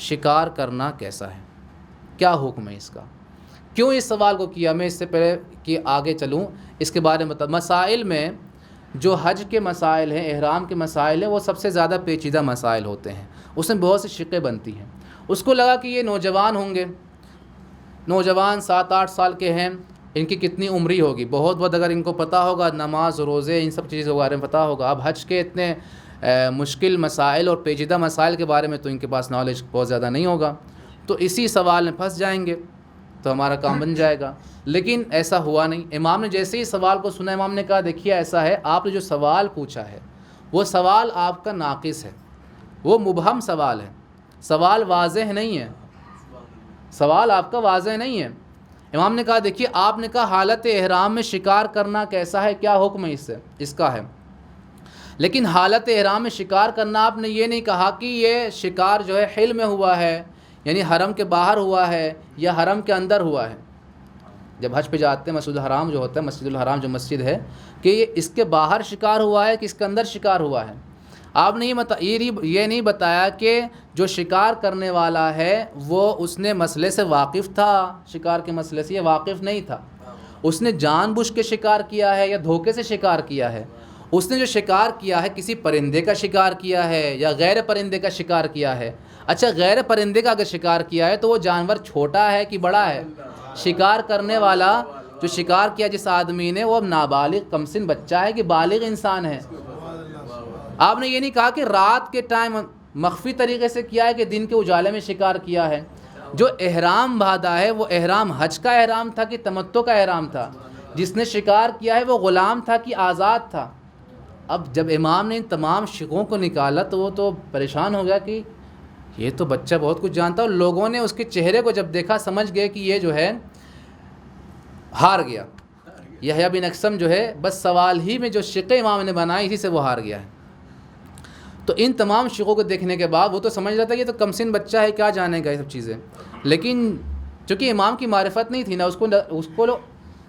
شکار کرنا کیسا ہے، کیا حکم ہے اس کا؟ کیوں اس سوال کو کیا؟ میں اس سے پہلے کہ آگے چلوں اس کے بارے میں مسائل میں جو حج کے مسائل ہیں، احرام کے مسائل ہیں، وہ سب سے زیادہ پیچیدہ مسائل ہوتے ہیں، اس میں بہت سی شقیں بنتی ہیں۔ اس کو لگا کہ یہ نوجوان ہوں گے، نوجوان 7-8 سال کے ہیں، ان کی کتنی عمری ہوگی، بہت بہت اگر ان کو پتہ ہوگا نماز روزے ان سب چیزوں کے بارے میں پتہ ہوگا۔ اب حج کے اتنے مشکل مسائل اور پیچیدہ مسائل کے بارے میں تو ان کے پاس نالج بہت زیادہ نہیں ہوگا، تو اسی سوال میں پھنس جائیں گے تو ہمارا کام بن جائے گا۔ لیکن ایسا ہوا نہیں۔ امام نے جیسے ہی سوال کو سنا، امام نے کہا دیکھیے ایسا ہے، آپ نے جو سوال پوچھا ہے وہ سوال آپ کا ناقص ہے، وہ مبہم سوال ہے، سوال واضح نہیں ہے، سوال آپ کا واضح نہیں ہے۔ امام نے کہا دیکھیے آپ نے کہا حالت احرام میں شکار کرنا کیسا ہے، کیا حکم ہے اس کا ہے؟ لیکن حالت احرام میں شکار کرنا آپ نے یہ نہیں کہا کہ یہ شکار جو ہے حل میں ہوا ہے، یعنی حرم کے باہر ہوا ہے یا حرم کے اندر ہوا ہے۔ جب حج پہ جاتے ہیں مسجد الحرام جو ہوتا ہے، مسجد الحرام جو مسجد ہے، کہ یہ اس کے باہر شکار ہوا ہے کہ اس کے اندر شکار ہوا ہے۔ آپ نے یہ نہیں بتایا کہ جو شکار کرنے والا ہے وہ اس نے مسئلے سے واقف تھا، شکار کے مسئلے سے یہ واقف نہیں تھا، اس نے جان بوجھ کے شکار کیا ہے یا دھوکے سے شکار کیا ہے۔ اس نے جو شکار کیا ہے کسی پرندے کا شکار کیا ہے یا غیر پرندے کا شکار کیا ہے۔ اچھا، غیر پرندے کا اگر شکار کیا ہے تو وہ جانور چھوٹا ہے کہ بڑا ہے؟ شکار کرنے والا جو شکار کیا جس آدمی نے، وہ اب نابالغ کمسن بچہ ہے کہ بالغ انسان ہے؟ آپ نے یہ نہیں کہا کہ رات کے ٹائم مخفی طریقے سے کیا ہے کہ دن کے اجالے میں شکار کیا ہے۔ جو احرام باندھا ہے وہ احرام حج کا احرام تھا کہ تمتع کا احرام تھا؟ جس نے شکار کیا ہے وہ غلام تھا کہ آزاد تھا؟ اب جب امام نے ان تمام شکوں کو نکالا تو وہ تو پریشان ہو گیا کہ یہ تو بچہ بہت کچھ جانتا، اور لوگوں نے اس کے چہرے کو جب دیکھا سمجھ گئے کہ یہ جو ہے ہار گیا۔ یحییٰ بن اقسم جو ہے بس سوال ہی میں جو شقیں امام نے بنائی اسی سے وہ ہار گیا ہے۔ تو ان تمام شقوں کو دیکھنے کے بعد وہ تو سمجھ رہا تھا یہ تو کمسن بچہ ہے، کیا جانے گا یہ سب چیزیں، لیکن چونکہ امام کی معرفت نہیں تھی نا، اس کو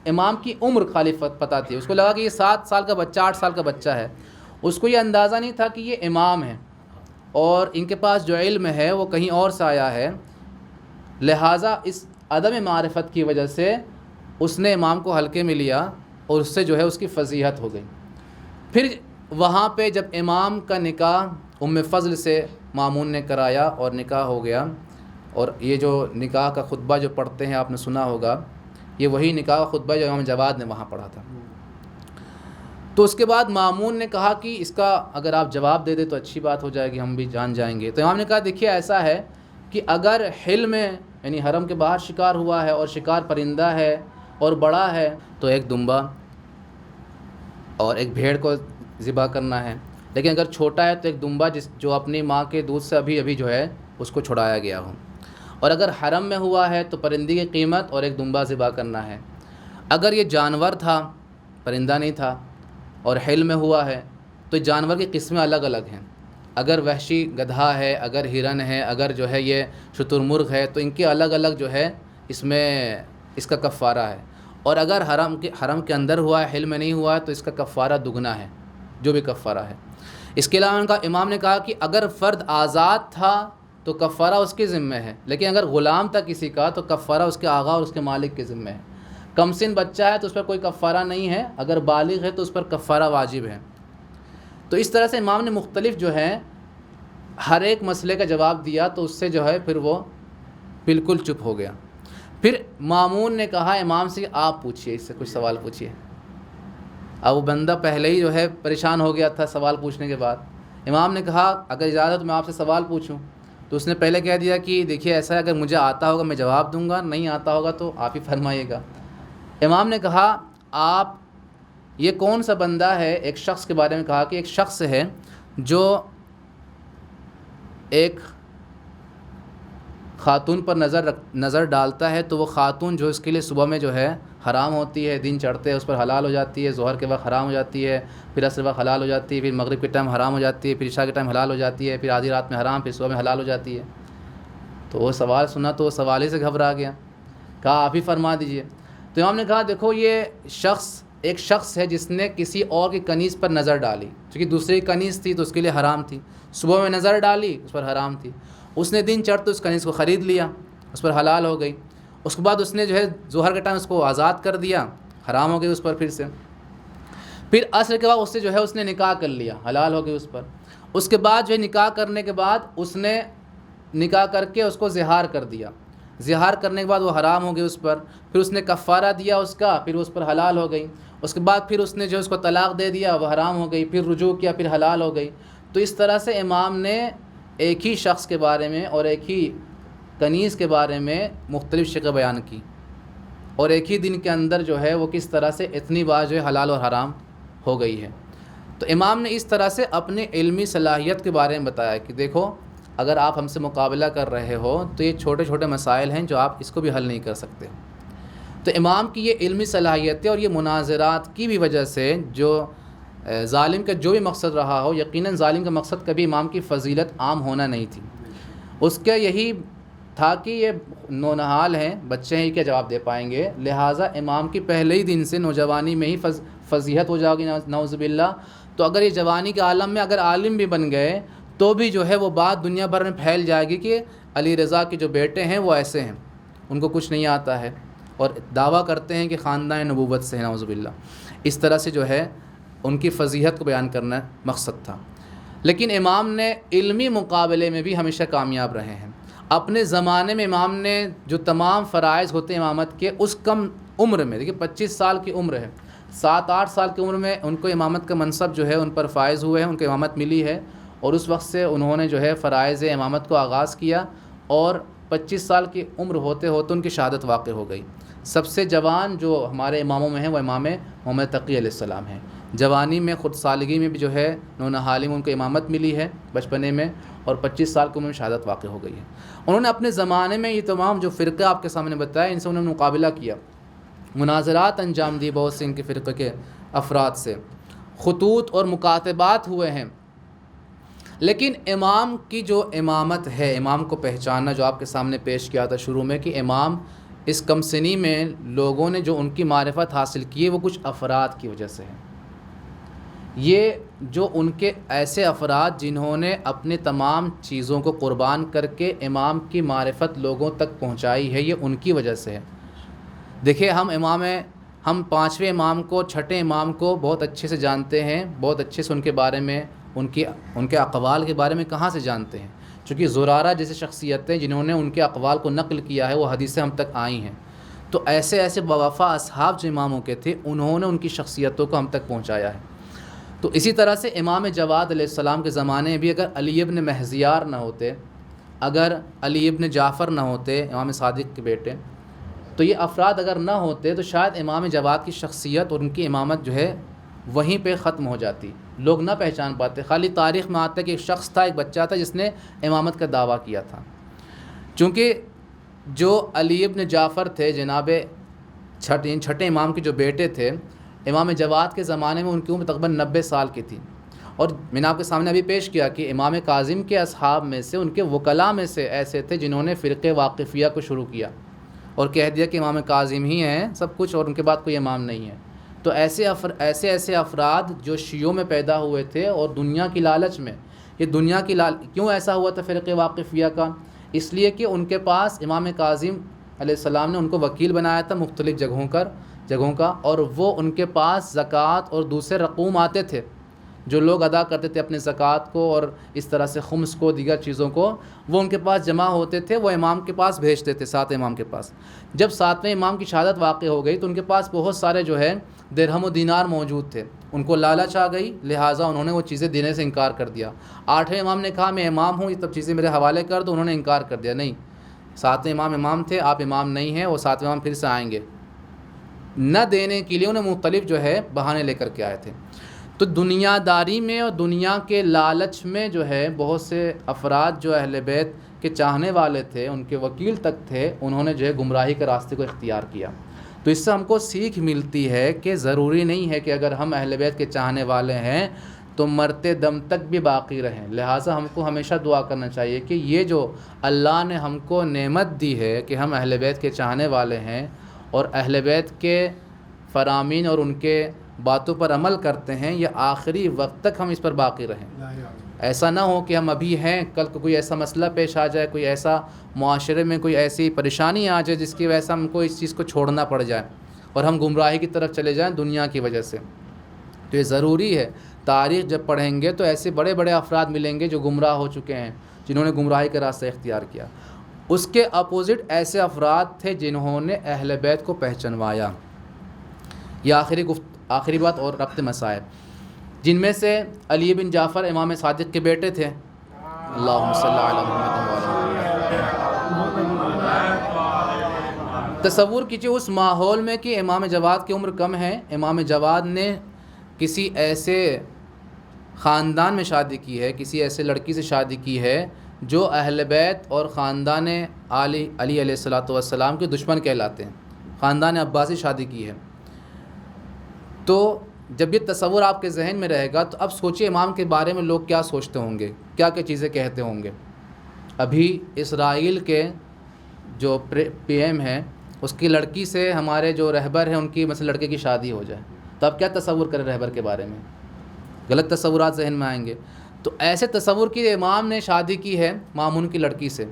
امام کی عمر خالی پتہ تھی، اس کو لگا کہ یہ 7 سال کا بچہ 8 سال کا بچہ ہے، اس کو یہ اندازہ نہیں تھا کہ یہ امام ہے اور ان کے پاس جو علم ہے وہ کہیں اور سے آیا ہے۔ لہٰذا اس عدم معرفت کی وجہ سے اس نے امام کو ہلکے میں لیا اور اس سے جو ہے اس کی فضیحت ہو گئی۔ پھر وہاں پہ جب امام کا نکاح ام فضل سے مامون نے کرایا اور نکاح ہو گیا، اور یہ جو نکاح کا خطبہ جو پڑھتے ہیں آپ نے سنا ہوگا، یہ وہی نکاح کا خطبہ جو امام جواد نے وہاں پڑھا تھا۔ تو اس کے بعد مامون نے کہا کہ اس کا اگر آپ جواب دے دیں تو اچھی بات ہو جائے گی، ہم بھی جان جائیں گے۔ تو امام نے کہا دیکھیے ایسا ہے کہ اگر حل میں یعنی حرم کے باہر شکار ہوا ہے اور شکار پرندہ ہے اور بڑا ہے تو ایک دمبا اور ایک بھیڑ کو ذبح کرنا ہے، لیکن اگر چھوٹا ہے تو ایک دمبا جو اپنی ماں کے دودھ سے ابھی جو ہے اس کو چھڑایا گیا ہو، اور اگر حرم میں ہوا ہے تو پرندے کی قیمت اور ایک دمبا ذبح کرنا ہے۔ اگر یہ جانور تھا، پرندہ نہیں تھا، اور حل میں ہوا ہے تو جانور کی قسمیں الگ الگ ہیں۔ اگر وحشی گدھا ہے، اگر ہرن ہے، اگر جو ہے یہ شتر مرغ ہے تو ان کے الگ الگ جو ہے اس کا کفارہ ہے، اور اگر حرم کے اندر ہوا ہے، حل میں نہیں ہوا ہے تو اس کا کفارہ دگنا ہے، جو بھی کفارہ ہے۔ اس کے علاوہ امام نے کہا کہ اگر فرد آزاد تھا تو کفارہ اس کے ذمہ ہے، لیکن اگر غلام تھا کسی کا تو کفارہ اس کے آقا اور اس کے مالک کے ذمہ ہے۔ کمسن بچہ ہے تو اس پر کوئی کفارہ نہیں ہے، اگر بالغ ہے تو اس پر کفارہ واجب ہے۔ تو اس طرح سے امام نے مختلف جو ہے ہر ایک مسئلے کا جواب دیا، تو اس سے جو ہے پھر وہ بالکل چپ ہو گیا۔ پھر مامون نے کہا امام سے آپ پوچھئے، اس سے کچھ سوال پوچھئے۔ اب وہ بندہ پہلے ہی جو ہے پریشان ہو گیا تھا سوال پوچھنے کے بعد۔ امام نے کہا اگر اجازت میں آپ سے سوال پوچھوں، تو اس نے پہلے کہہ دیا کہ دیکھیے ایسا ہے اگر مجھے آتا ہوگا میں جواب دوں گا، نہیں آتا ہوگا تو آپ ہی فرمائیے گا۔ امام نے کہا آپ یہ کون سا بندہ ہے، ایک شخص کے بارے میں کہا کہ ایک شخص ہے جو ایک خاتون پر نظر ڈالتا ہے، تو وہ خاتون جو اس کے لیے صبح میں جو ہے حرام ہوتی ہے، دن چڑھتے اس پر حلال ہو جاتی ہے، ظہر کے وقت حرام ہو جاتی ہے، پھر عصر وقت حلال ہو جاتی ہے، پھر مغرب کے ٹائم حرام ہو جاتی ہے، پھر عشاء کے ٹائم حلال ہو جاتی ہے، پھر آدھی رات میں حرام، پھر صبح میں حلال ہو جاتی ہے۔ تو وہ سوال سنا تو وہ سوال ہی سے گھبرا گیا، کہا آپ ہی فرما دیجئے۔ تو امام نے کہا دیکھو یہ ایک شخص ہے جس نے کسی اور کی کنیز پر نظر ڈالی، چونکہ دوسری کنیز تھی تو اس کے لیے حرام تھی، صبح میں نظر ڈالی اس پر حرام تھی، اس نے دن چڑھتے اس کنیز کو خرید لیا، اس پر حلال ہو گئی، اس کے بعد اس نے جو ہے ظہر کے ٹائم اس کو آزاد کر دیا، حرام ہو گئی اس پر پھر سے، پھر عصر کے بعد اس سے جو ہے اس نے نکاح کر لیا، حلال ہو گئی اس پر، اس کے بعد جو ہے نکاح کرنے کے بعد اس نے نکاح کر کے اس کو زہار کر دیا، زہار کرنے کے بعد وہ حرام ہو گئی اس پر، پھر اس نے کفارہ دیا اس کا، پھر اس پر حلال ہو گئی، اس کے بعد پھر اس نے جو اس کو طلاق دے دیا وہ حرام ہو گئی، پھر رجوع کیا پھر حلال ہو گئی۔ تو اس طرح سے امام نے ایک ہی شخص کے بارے میں اور ایک ہی کنیز کے بارے میں مختلف شقیں بیان کی، اور ایک ہی دن کے اندر جو ہے وہ کس طرح سے اتنی بار جو ہے حلال اور حرام ہو گئی ہے۔ تو امام نے اس طرح سے اپنے علمی صلاحیت کے بارے میں بتایا کہ دیکھو اگر آپ ہم سے مقابلہ کر رہے ہو تو یہ چھوٹے چھوٹے مسائل ہیں جو آپ اس کو بھی حل نہیں کر سکتے۔ تو امام کی یہ علمی صلاحیتیں اور یہ مناظرات کی بھی وجہ سے جو ظالم کا جو بھی مقصد رہا ہو، یقیناً ظالم کا مقصد کبھی امام کی فضیلت عام ہونا نہیں تھی، اس کا یہی تھا کہ یہ نونہال ہیں، بچے ہیں، کیا جواب دے پائیں گے، لہٰذا امام کی پہلے ہی دن سے نوجوانی میں ہی فضیحت ہو جائے گی نعوذ باللہ. تو اگر یہ جوانی کے عالم میں اگر عالم بھی بن گئے تو بھی جو ہے وہ بات دنیا بھر میں پھیل جائے گی کہ علی رضا کے جو بیٹے ہیں وہ ایسے ہیں، ان کو کچھ نہیں آتا ہے، اور دعویٰ کرتے ہیں کہ خاندان نبوت سے ہے نعوذ باللہ. اس طرح سے جو ہے ان کی فضیحت کو بیان کرنا مقصد تھا. لیکن امام نے علمی مقابلے میں بھی ہمیشہ کامیاب رہے ہیں. اپنے زمانے میں امام نے جو تمام فرائض ہوتے ہیں امامت کے، اس کم عمر میں، دیکھیے 25 سال کی عمر ہے، 7-8 سال کی عمر میں ان کو امامت کا منصب جو ہے ان پر فائز ہوئے ہیں، ان کو امامت ملی ہے، اور اس وقت سے انہوں نے جو ہے فرائض امامت کو آغاز کیا، اور 25 سال کی عمر ہوتے ہوتے ان کی شہادت واقع ہو گئی. سب سے جوان جو ہمارے اماموں میں ہیں وہ امام محمد تقی علیہ السلام ہیں. جوانی میں خود سالگی میں بھی جو ہے نونہالی میں ان کو امامت ملی ہے بچپنے میں، اور 25 سال کی عمر میں شہادت واقع ہو گئی ہے. انہوں نے اپنے زمانے میں یہ تمام جو فرقے آپ کے سامنے بتائے، ان سے انہوں نے مقابلہ کیا، مناظرات انجام دی بہت سے ان کے فرقے کے افراد سے، خطوط اور مکاتبات ہوئے ہیں. لیکن امام کی جو امامت ہے، امام کو پہچاننا جو آپ کے سامنے پیش کیا تھا شروع میں، کہ امام اس کم سنی میں لوگوں نے جو ان کی معرفت حاصل کی ہے وہ کچھ افراد کی وجہ سے ہے. یہ جو ان کے ایسے افراد جنہوں نے اپنے تمام چیزوں کو قربان کر کے امام کی معرفت لوگوں تک پہنچائی ہے، یہ ان کی وجہ سے ہے. دیکھیں ہم 5ویں امام کو، 6ٹھے امام کو بہت اچھے سے جانتے ہیں، بہت اچھے سے ان کے بارے میں، ان کے اقوال کے بارے میں کہاں سے جانتے ہیں؟ چونکہ زرارہ جیسے شخصیتیں جنہوں نے ان کے اقوال کو نقل کیا ہے وہ حدیثیں ہم تک آئی ہیں. تو ایسے بوفا اصحاب جو اماموں کے تھے انہوں نے ان کی شخصیتوں کو ہم تک پہنچایا ہے. تو اسی طرح سے امام جواد علیہ السلام کے زمانے میں بھی اگر علی ابن مہزیار نہ ہوتے، اگر علی ابن جعفر نہ ہوتے امام صادق کے بیٹے، تو یہ افراد اگر نہ ہوتے تو شاید امام جواد کی شخصیت اور ان کی امامت جو ہے وہیں پہ ختم ہو جاتی، لوگ نہ پہچان پاتے. خالی تاریخ میں آتا ہے کہ ایک شخص تھا، ایک بچہ تھا جس نے امامت کا دعویٰ کیا تھا. چونکہ جو علی ابن جعفر تھے جناب چھٹے امام کے جو بیٹے تھے، امام جواد کے زمانے میں ان کی عمر تقریباً 90 سال کی تھی. اور میں نے آپ کے سامنے ابھی پیش کیا کہ امام کاظم کے اصحاب میں سے، ان کے وکلاء میں سے ایسے تھے جنہوں نے فرقے واقفیہ کو شروع کیا اور کہہ دیا کہ امام کاظم ہی ہیں سب کچھ اور ان کے بعد کوئی امام نہیں ہے. تو ایسے افراد جو شیعوں میں پیدا ہوئے تھے اور دنیا کی لالچ میں، یہ دنیا کی کیوں ایسا ہوا تھا فرقے واقفیہ کا؟ اس لیے کہ ان کے پاس امام کاظم علیہ السلام نے ان کو وکیل بنایا تھا مختلف جگہوں کا، اور وہ ان کے پاس زکوٰۃ اور دوسرے رقوم آتے تھے جو لوگ ادا کرتے تھے اپنے زکوٰۃ کو اور اس طرح سے خمس کو، دیگر چیزوں کو، وہ ان کے پاس جمع ہوتے تھے، وہ امام کے پاس بھیجتے تھے، 7 امام کے پاس. جب 7ویں امام کی شہادت واقع ہو گئی تو ان کے پاس بہت سارے جو ہے درہم و دینار موجود تھے، ان کو لالچ آ گئی، لہٰذا انہوں نے وہ چیزیں دینے سے انکار کر دیا. 8ویں امام نے کہا میں امام ہوں، یہ سب چیزیں میرے حوالے کر دو، انہوں نے انکار کر دیا، نہیں 7ویں امام تھے، آپ امام نہیں ہیں، وہ 7ویں امام پھر سے آئیں گے. نہ دینے کے لیے انہیں مختلف جو ہے بہانے لے کر کے آئے تھے. تو دنیا داری میں اور دنیا کے لالچ میں جو ہے بہت سے افراد جو اہل بیت کے چاہنے والے تھے، ان کے وکیل تک تھے، انہوں نے جو ہے گمراہی کے راستے کو اختیار کیا. تو اس سے ہم کو سیکھ ملتی ہے کہ ضروری نہیں ہے کہ اگر ہم اہل بیت کے چاہنے والے ہیں تو مرتے دم تک بھی باقی رہیں. لہٰذا ہم کو ہمیشہ دعا کرنا چاہیے کہ یہ جو اللہ نے ہم کو نعمت دی ہے کہ ہم اہل بیت کے چاہنے والے ہیں اور اہل بیت کے فرامین اور ان کے باتوں پر عمل کرتے ہیں، یہ آخری وقت تک ہم اس پر باقی رہیں. ایسا نہ ہو کہ ہم ابھی ہیں، کل کو کوئی ایسا مسئلہ پیش آ جائے، کوئی ایسا معاشرے میں کوئی ایسی پریشانی آ جائے جس کی وجہ سے ہم کو اس چیز کو چھوڑنا پڑ جائے اور ہم گمراہی کی طرف چلے جائیں دنیا کی وجہ سے. تو یہ ضروری ہے. تاریخ جب پڑھیں گے تو ایسے بڑے بڑے افراد ملیں گے جو گمراہ ہو چکے ہیں، جنہوں نے گمراہی کا راستہ اختیار کیا. اس کے اپوزٹ ایسے افراد تھے جنہوں نے اہل بیت کو پہچنوایا. یہ آخری بات اور ربط مسائل، جن میں سے علی بن جعفر امام صادق کے بیٹے تھے. اللہم صلی علی محمد. تصور کیجیے اس ماحول میں کہ امام جواد کی عمر کم ہے، امام جواد نے کسی ایسے خاندان میں شادی کی ہے، کسی ایسے لڑکی سے شادی کی ہے جو اہل بیت اور خاندان علی علیہ السلام کے دشمن کہلاتے ہیں، خاندان عباسی شادی کی ہے. تو جب یہ تصور آپ کے ذہن میں رہے گا تو اب سوچیے امام کے بارے میں لوگ کیا سوچتے ہوں گے، کیا کیا چیزیں کہتے ہوں گے۔ ابھی اسرائیل کے جو پی ایم ہیں اس کی لڑکی سے ہمارے جو رہبر ہیں ان کی مثلا لڑکے کی شادی ہو جائے تو اب کیا تصور کریں رہبر کے بارے میں؟ غلط تصورات ذہن میں آئیں گے۔ تو ایسے تصور کی امام نے شادی کی ہے مامون کی لڑکی سے،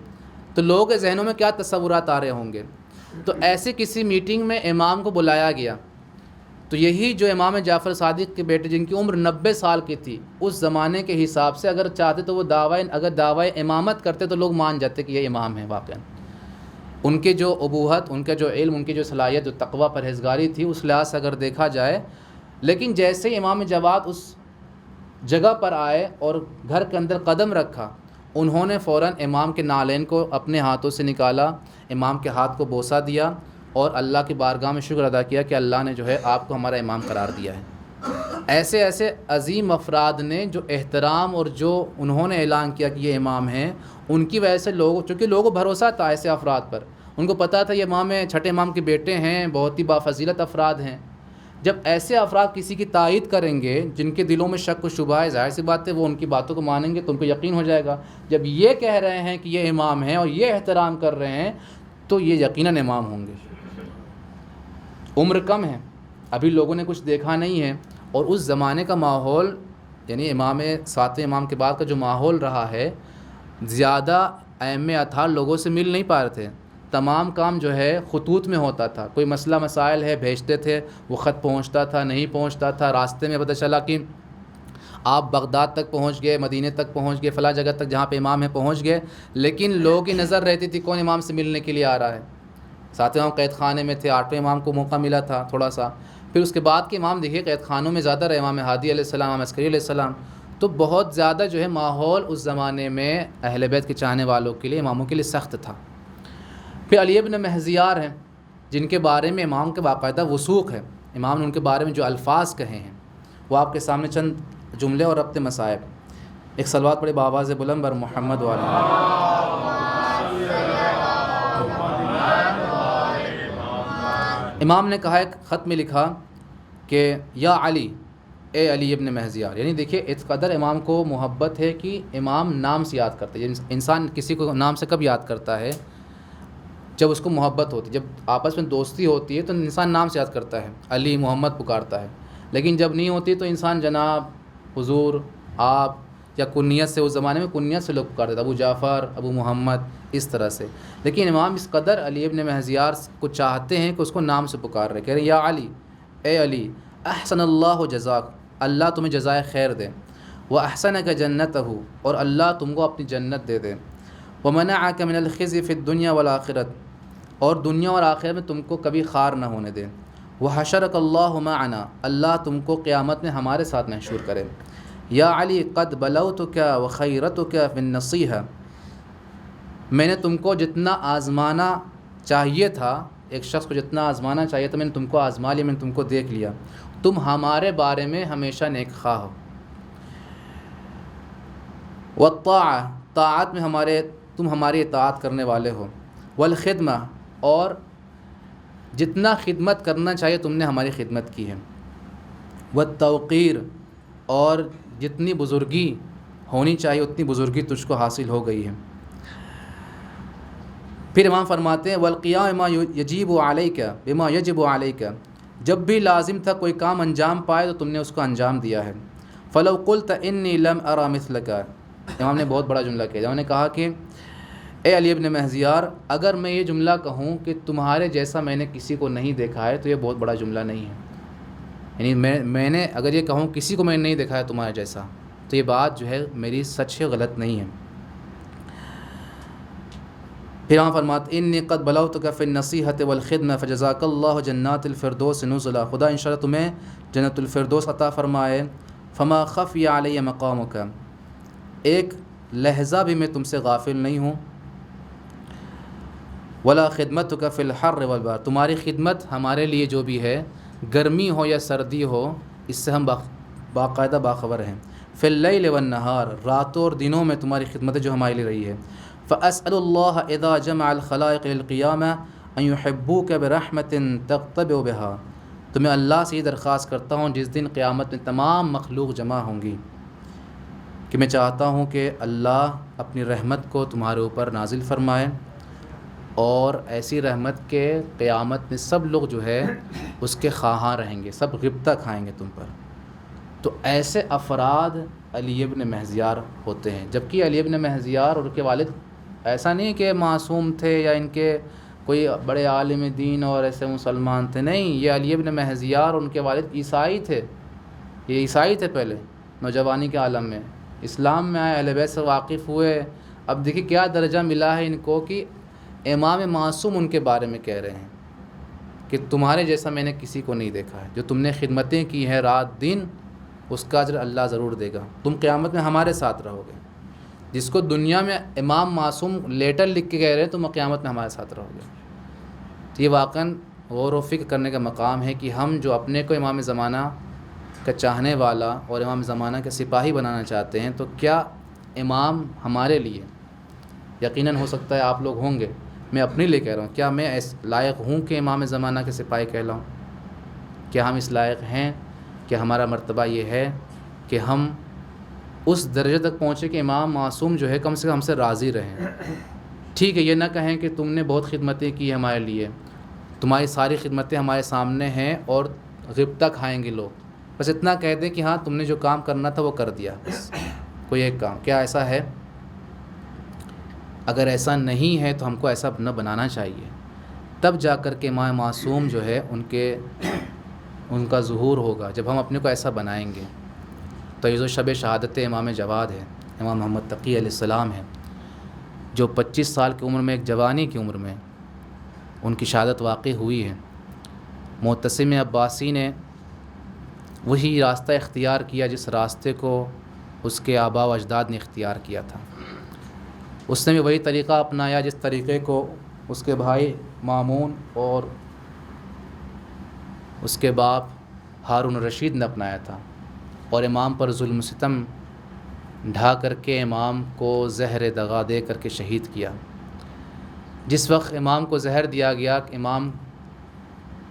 تو لوگوں کے ذہنوں میں کیا تصورات آ رہے ہوں گے؟ تو ایسی کسی میٹنگ میں امام کو بلایا گیا، تو یہی جو امام جعفر صادق کے بیٹے جن کی عمر 90 سال کی تھی، اس زمانے کے حساب سے اگر چاہتے تو وہ دعوی امامت کرتے تو لوگ مان جاتے کہ یہ امام ہیں واقعا۔ ان کے جو ابوہت، ان کا جو علم، ان کی جو صلاحیت، جو تقوی پرہیزگاری تھی، اس لحاظ سے اگر دیکھا جائے۔ لیکن جیسے ہی امام جواد اس جگہ پر آئے اور گھر کے اندر قدم رکھا، انہوں نے فوراً امام کے نالین کو اپنے ہاتھوں سے نکالا، امام کے ہاتھ کو بوسہ دیا اور اللہ کی بارگاہ میں شکر ادا کیا کہ اللہ نے جو ہے آپ کو ہمارا امام قرار دیا ہے۔ ایسے ایسے عظیم افراد نے جو احترام اور جو انہوں نے اعلان کیا کہ یہ امام ہیں، ان کی وجہ سے چونکہ لوگوں کو بھروسہ تھا ایسے افراد پر، ان کو پتہ تھا یہ امام چھٹے امام کے بیٹے ہیں، بہت ہی بافضیلت افراد ہیں۔ جب ایسے افراد کسی کی تائید کریں گے جن کے دلوں میں شک و شبہ ہے، ظاہر سی بات ہے وہ ان کی باتوں کو مانیں گے تو ان کو یقین ہو جائے گا۔ جب یہ کہہ رہے ہیں کہ یہ امام ہیں اور یہ احترام کر رہے ہیں تو یہ یقیناً امام ہوں گے۔ عمر کم ہے، ابھی لوگوں نے کچھ دیکھا نہیں ہے، اور اس زمانے کا ماحول یعنی امام ساتویں امام کے بعد کا جو ماحول رہا ہے، زیادہ ائمہ اطہار لوگوں سے مل نہیں پا رہے تھے، تمام کام جو ہے خطوط میں ہوتا تھا۔ کوئی مسئلہ مسائل ہے بھیجتے تھے، وہ خط پہنچتا تھا نہیں پہنچتا تھا، راستے میں پتہ چلا کہ آپ بغداد تک پہنچ گئے، مدینے تک پہنچ گئے، فلاں جگہ تک جہاں پہ امام ہے پہنچ گئے، لیکن لوگوں کی نظر رہتی تھی کون امام سے ملنے کے لیے آ رہا ہے۔ ساتویں امام قید خانے میں تھے، آٹھویں امام کو موقع ملا تھا تھوڑا سا، پھر اس کے بعد کے امام دیکھیے قید خانوں میں زیادہ رہے، امام ہادی علیہ السلام، امام عسکری علیہ السلام، تو بہت زیادہ جو ہے ماحول اس زمانے میں اہل بیت کے چاہنے والوں کے لیے، اماموں کے لیے سخت تھا۔ پھر علی ابن مہزیار ہیں جن کے بارے میں امام کے باقاعدہ وثوق ہے، امام نے ان کے بارے میں جو الفاظ کہے ہیں وہ آپ کے سامنے چند جملے اور ربط مصائب۔ ایک صلوات پڑھے بآواز بلند بر محمد وعلی۔ امام نے کہا، ایک خط میں لکھا کہ یا علی، اے علی ابن مہزیار، یعنی دیکھیے اس قدر امام کو محبت ہے کہ امام نام سے یاد کرتے ہیں۔ انسان کسی کو نام سے کب یاد کرتا ہے؟ جب اس کو محبت ہوتی ہے، جب آپس میں دوستی ہوتی ہے تو انسان نام سے یاد کرتا ہے، علی محمد پکارتا ہے۔ لیکن جب نہیں ہوتی تو انسان جناب، حضور، آپ، یا کنیت سے، اس زمانے میں کنیت سے لوگ پکارتے تھے، ابو جعفر، ابو محمد، اس طرح سے۔ لیکن امام اس قدر علی ابن مہزیار کو چاہتے ہیں کہ اس کو نام سے پکار رہے، کہہ رہے ہیں یا علی، اے علی، احسن اللہ جزاک، اللہ تمہیں جزائے خیر دے، وَأَحْسَنَكَ جَنَّتَهُ، اور اللہ تم کو اپنی جنت دے دے، وَمَنَعَكَ مِنَ الْخِزْيِ فِي الدُّنْيَا وَالْآخِرَةِ، اور دنیا اور آخرت میں تم کو کبھی خار نہ ہونے دے، وَحَشَرَكَ اللَّهُ مَعَنَا، اللہ تم کو قیامت میں ہمارے ساتھ محشور کرے، یا علی قد بلوتك وخیرتك فی النصیحہ، میں نے تم کو جتنا آزمانا چاہیے تھا، ایک شخص کو جتنا آزمانا چاہیے تھا میں نے تم کو آزما لیا، میں نے تم کو دیکھ لیا، تم ہمارے بارے میں ہمیشہ نیک خواہ ہو، والطاعہ، طاعت میں تم ہماری اطاعت کرنے والے ہو، والخدمہ، اور جتنا خدمت کرنا چاہیے تم نے ہماری خدمت کی ہے، والتوقیر، اور جتنی بزرگی ہونی چاہیے اتنی بزرگی تجھ کو حاصل ہو گئی ہے۔ پھر امام فرماتے ہیں والقیام بما یجب علیک، بما یجب علیک، جب بھی لازم تھا کوئی کام انجام پائے تو تم نے اس کو انجام دیا ہے، فلو قلت انی لم ارى مثلک، امام نے بہت بڑا جملہ کہا، انہوں نے کہا کہ اے علی ابن مہزیار، اگر میں یہ جملہ کہوں کہ تمہارے جیسا میں نے کسی کو نہیں دیکھا ہے تو یہ بہت بڑا جملہ نہیں ہے، یعنی میں نے اگر یہ کہوں کسی کو میں نے نہیں دیکھا ہے تمہارے جیسا تو یہ بات جو ہے میری سچ ہے، غلط نہیں ہے۔ پھر ہم فرماتے انی قد بلوتک فی النصیحۃ والخدمہ فجزاک اللہ جنات الفردوس نزلا، خدا انشاءاللہ تمہیں جنت الفردوس عطا فرمائے، فما خفی علی مقامک، ایک لہجہ بھی میں تم سے غافل نہیں ہوں، ولا خدمتک فی الحر والبرد، تمہاری خدمت ہمارے لیے جو بھی ہے گرمی ہو یا سردی ہو اس سے ہم باقاعدہ باخبر ہیں، فی اللیل والنہار، راتوں اور دنوں میں تمہاری خدمت جو ہمارے لیے رہی ہے، فأسأل اللہ اذا جمع الخلائق للقیامہ ان یحبوک برحمت تقتبع بها، تو میں اللہ سے یہ درخواست کرتا ہوں جس دن قیامت میں تمام مخلوق جمع ہوں گی کہ میں چاہتا ہوں کہ اللہ اپنی رحمت کو تمہارے اوپر نازل فرمائے اور ایسی رحمت کے قیامت میں سب لوگ جو ہے اس کے خواہاں رہیں گے، سب غبطہ کھائیں گے تم پر۔ تو ایسے افراد علی ابن مہذیار ہوتے ہیں، جبکہ علی ابن مہذیار اور ان کے والد ایسا نہیں کہ معصوم تھے یا ان کے کوئی بڑے عالم دین اور ایسے مسلمان تھے، نہیں، یہ علی ابن مہذیار اور ان کے والد عیسائی تھے، یہ عیسائی تھے پہلے نوجوانی کے عالم میں، اسلام میں آئے، اہل بیت سے واقف ہوئے۔ اب دیکھیں کیا درجہ ملا ہے ان کو کہ امام معصوم ان کے بارے میں کہہ رہے ہیں کہ تمہارے جیسا میں نے کسی کو نہیں دیکھا ہے، جو تم نے خدمتیں کی ہیں رات دن اس کا اجر اللہ ضرور دے گا، تم قیامت میں ہمارے ساتھ رہو گے۔ جس کو دنیا میں امام معصوم لیٹر لکھ کے کہہ رہے ہیں تم قیامت میں ہمارے ساتھ رہو گے، تو یہ واقعاً غور و فکر کرنے کا مقام ہے کہ ہم جو اپنے کو امام زمانہ کا چاہنے والا اور امام زمانہ کے سپاہی بنانا چاہتے ہیں، تو کیا امام ہمارے لیے، یقیناً ہو سکتا ہے آپ لوگ ہوں گے، میں اپنے لیے کہہ رہا ہوں، کیا میں اس لائق ہوں کہ امام زمانہ کے سپاہی کہلاؤں؟ کیا ہم اس لائق ہیں کہ ہمارا مرتبہ یہ ہے کہ ہم اس درجے تک پہنچے کہ امام معصوم جو ہے کم سے کم ہم سے راضی رہیں؟ ٹھیک ہے، یہ نہ کہیں کہ تم نے بہت خدمتیں کی ہمارے لیے، تمہاری ساری خدمتیں ہمارے سامنے ہیں اور غبطہ کھائیں گے لوگ، بس اتنا کہہ دیں کہ ہاں تم نے جو کام کرنا تھا وہ کر دیا، بس کوئی ایک کام۔ کیا ایسا ہے؟ اگر ایسا نہیں ہے تو ہم کو ایسا نہ بنانا چاہیے، تب جا کر کے امام معصوم جو ہے ان کا ظہور ہوگا جب ہم اپنے کو ایسا بنائیں گے۔ تو یہ جو شب شہادت امام جواد ہے، امام محمد تقی علیہ السلام ہے، جو 25 سال کی عمر میں، ایک جوانی کی عمر میں ان کی شہادت واقع ہوئی ہے۔ معتصم عباسی نے وہی راستہ اختیار کیا جس راستے کو اس کے آباء و اجداد نے اختیار کیا تھا، اس نے بھی وہی طریقہ اپنایا جس طریقے کو اس کے بھائی مامون اور اس کے باپ ہارون الرشید نے اپنایا تھا، اور امام پر ظلم و ستم ڈھا کر کے امام کو زہر دغا دے کر کے شہید کیا۔ جس وقت امام کو زہر دیا گیا، امام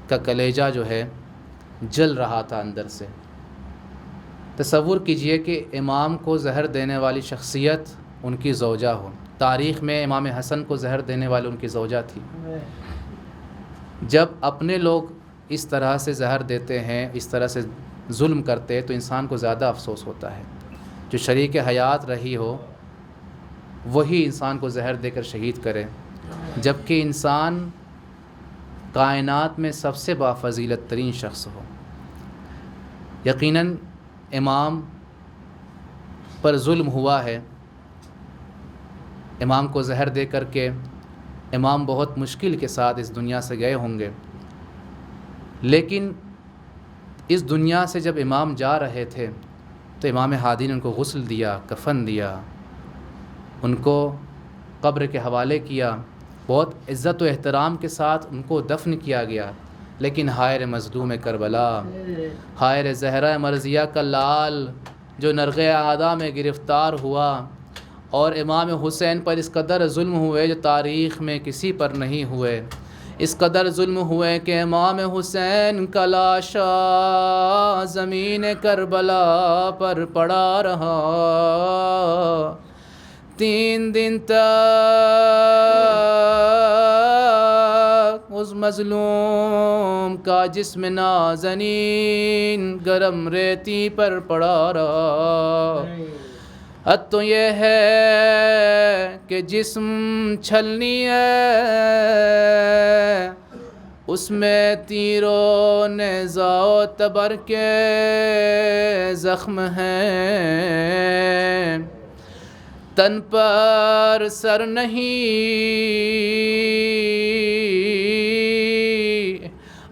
کا کلیجہ جو ہے جل رہا تھا اندر سے۔ تصور کیجئے کہ امام کو زہر دینے والی شخصیت ان کی زوجہ ہو۔ تاریخ میں امام حسن کو زہر دینے والی ان کی زوجہ تھی۔ جب اپنے لوگ اس طرح سے زہر دیتے ہیں، اس طرح سے ظلم کرتے ہیں، تو انسان کو زیادہ افسوس ہوتا ہے۔ جو شریک حیات رہی ہو وہی انسان کو زہر دے کر شہید کرے، جبکہ انسان کائنات میں سب سے بافضیلت ترین شخص ہو۔ یقیناً امام پر ظلم ہوا ہے، امام کو زہر دے کر کے امام بہت مشکل کے ساتھ اس دنیا سے گئے ہوں گے، لیکن اس دنیا سے جب امام جا رہے تھے تو امام ہادی نے ان کو غسل دیا، کفن دیا، ان کو قبر کے حوالے کیا، بہت عزت و احترام کے ساتھ ان کو دفن کیا گیا۔ لیکن ہائے رے مظلوم کربلا، ہائے رے زہرہ مرضیہ کا لال جو نرغ اعداء میں گرفتار ہوا، اور امام حسین پر اس قدر ظلم ہوئے جو تاریخ میں کسی پر نہیں ہوئے۔ اس قدر ظلم ہوئے کہ امام حسین کا لاشا زمین کربلا پر پڑا رہا، 3 دن تک اس مظلوم کا جسم نازنین گرم ریتی پر پڑا رہا۔ حد تو یہ ہے کہ جسم چھلنی ہے، اس میں تیر و نیزہ و تبر کے زخم ہیں، تن پر سر نہیں۔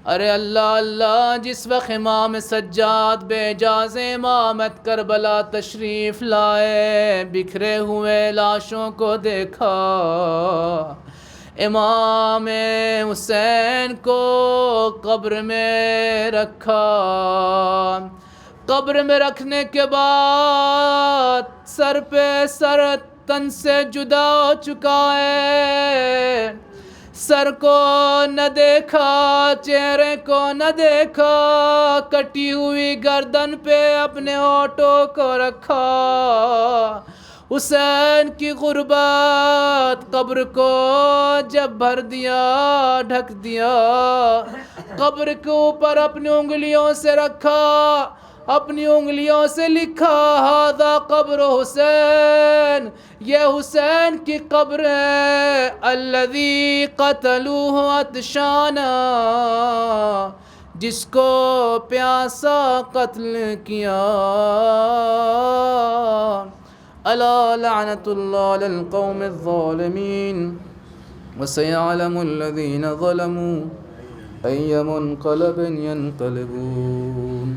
ارے اللہ اللہ، جس وقت امام سجاد بے جاز امامت کربلا تشریف لائے، بکھرے ہوئے لاشوں کو دیکھا، امام حسین کو قبر میں رکھا۔ قبر میں رکھنے کے بعد سر پہ سر تن سے جدا ہو چکا ہے، سر کو نہ دیکھا چہرے کو نہ دیکھا، کٹی ہوئی گردن پہ اپنے ہونٹوں کو رکھا۔ حسین کی غربت قبر کو جب بھر دیا ڈھک دیا، قبر کے اوپر اپنی انگلیوں سے رکھا، اپنی انگلیوں سے لکھا ھذا قبر حسین، یہ حسین کی قبر ہے، الذی قتلوہ عطشانا، جس کو پیاسا قتل کیا۔ الا لعنت اللہ علی القوم الظالمین، وسيعلم الذين ظلموا أي منقلب ينقلبون۔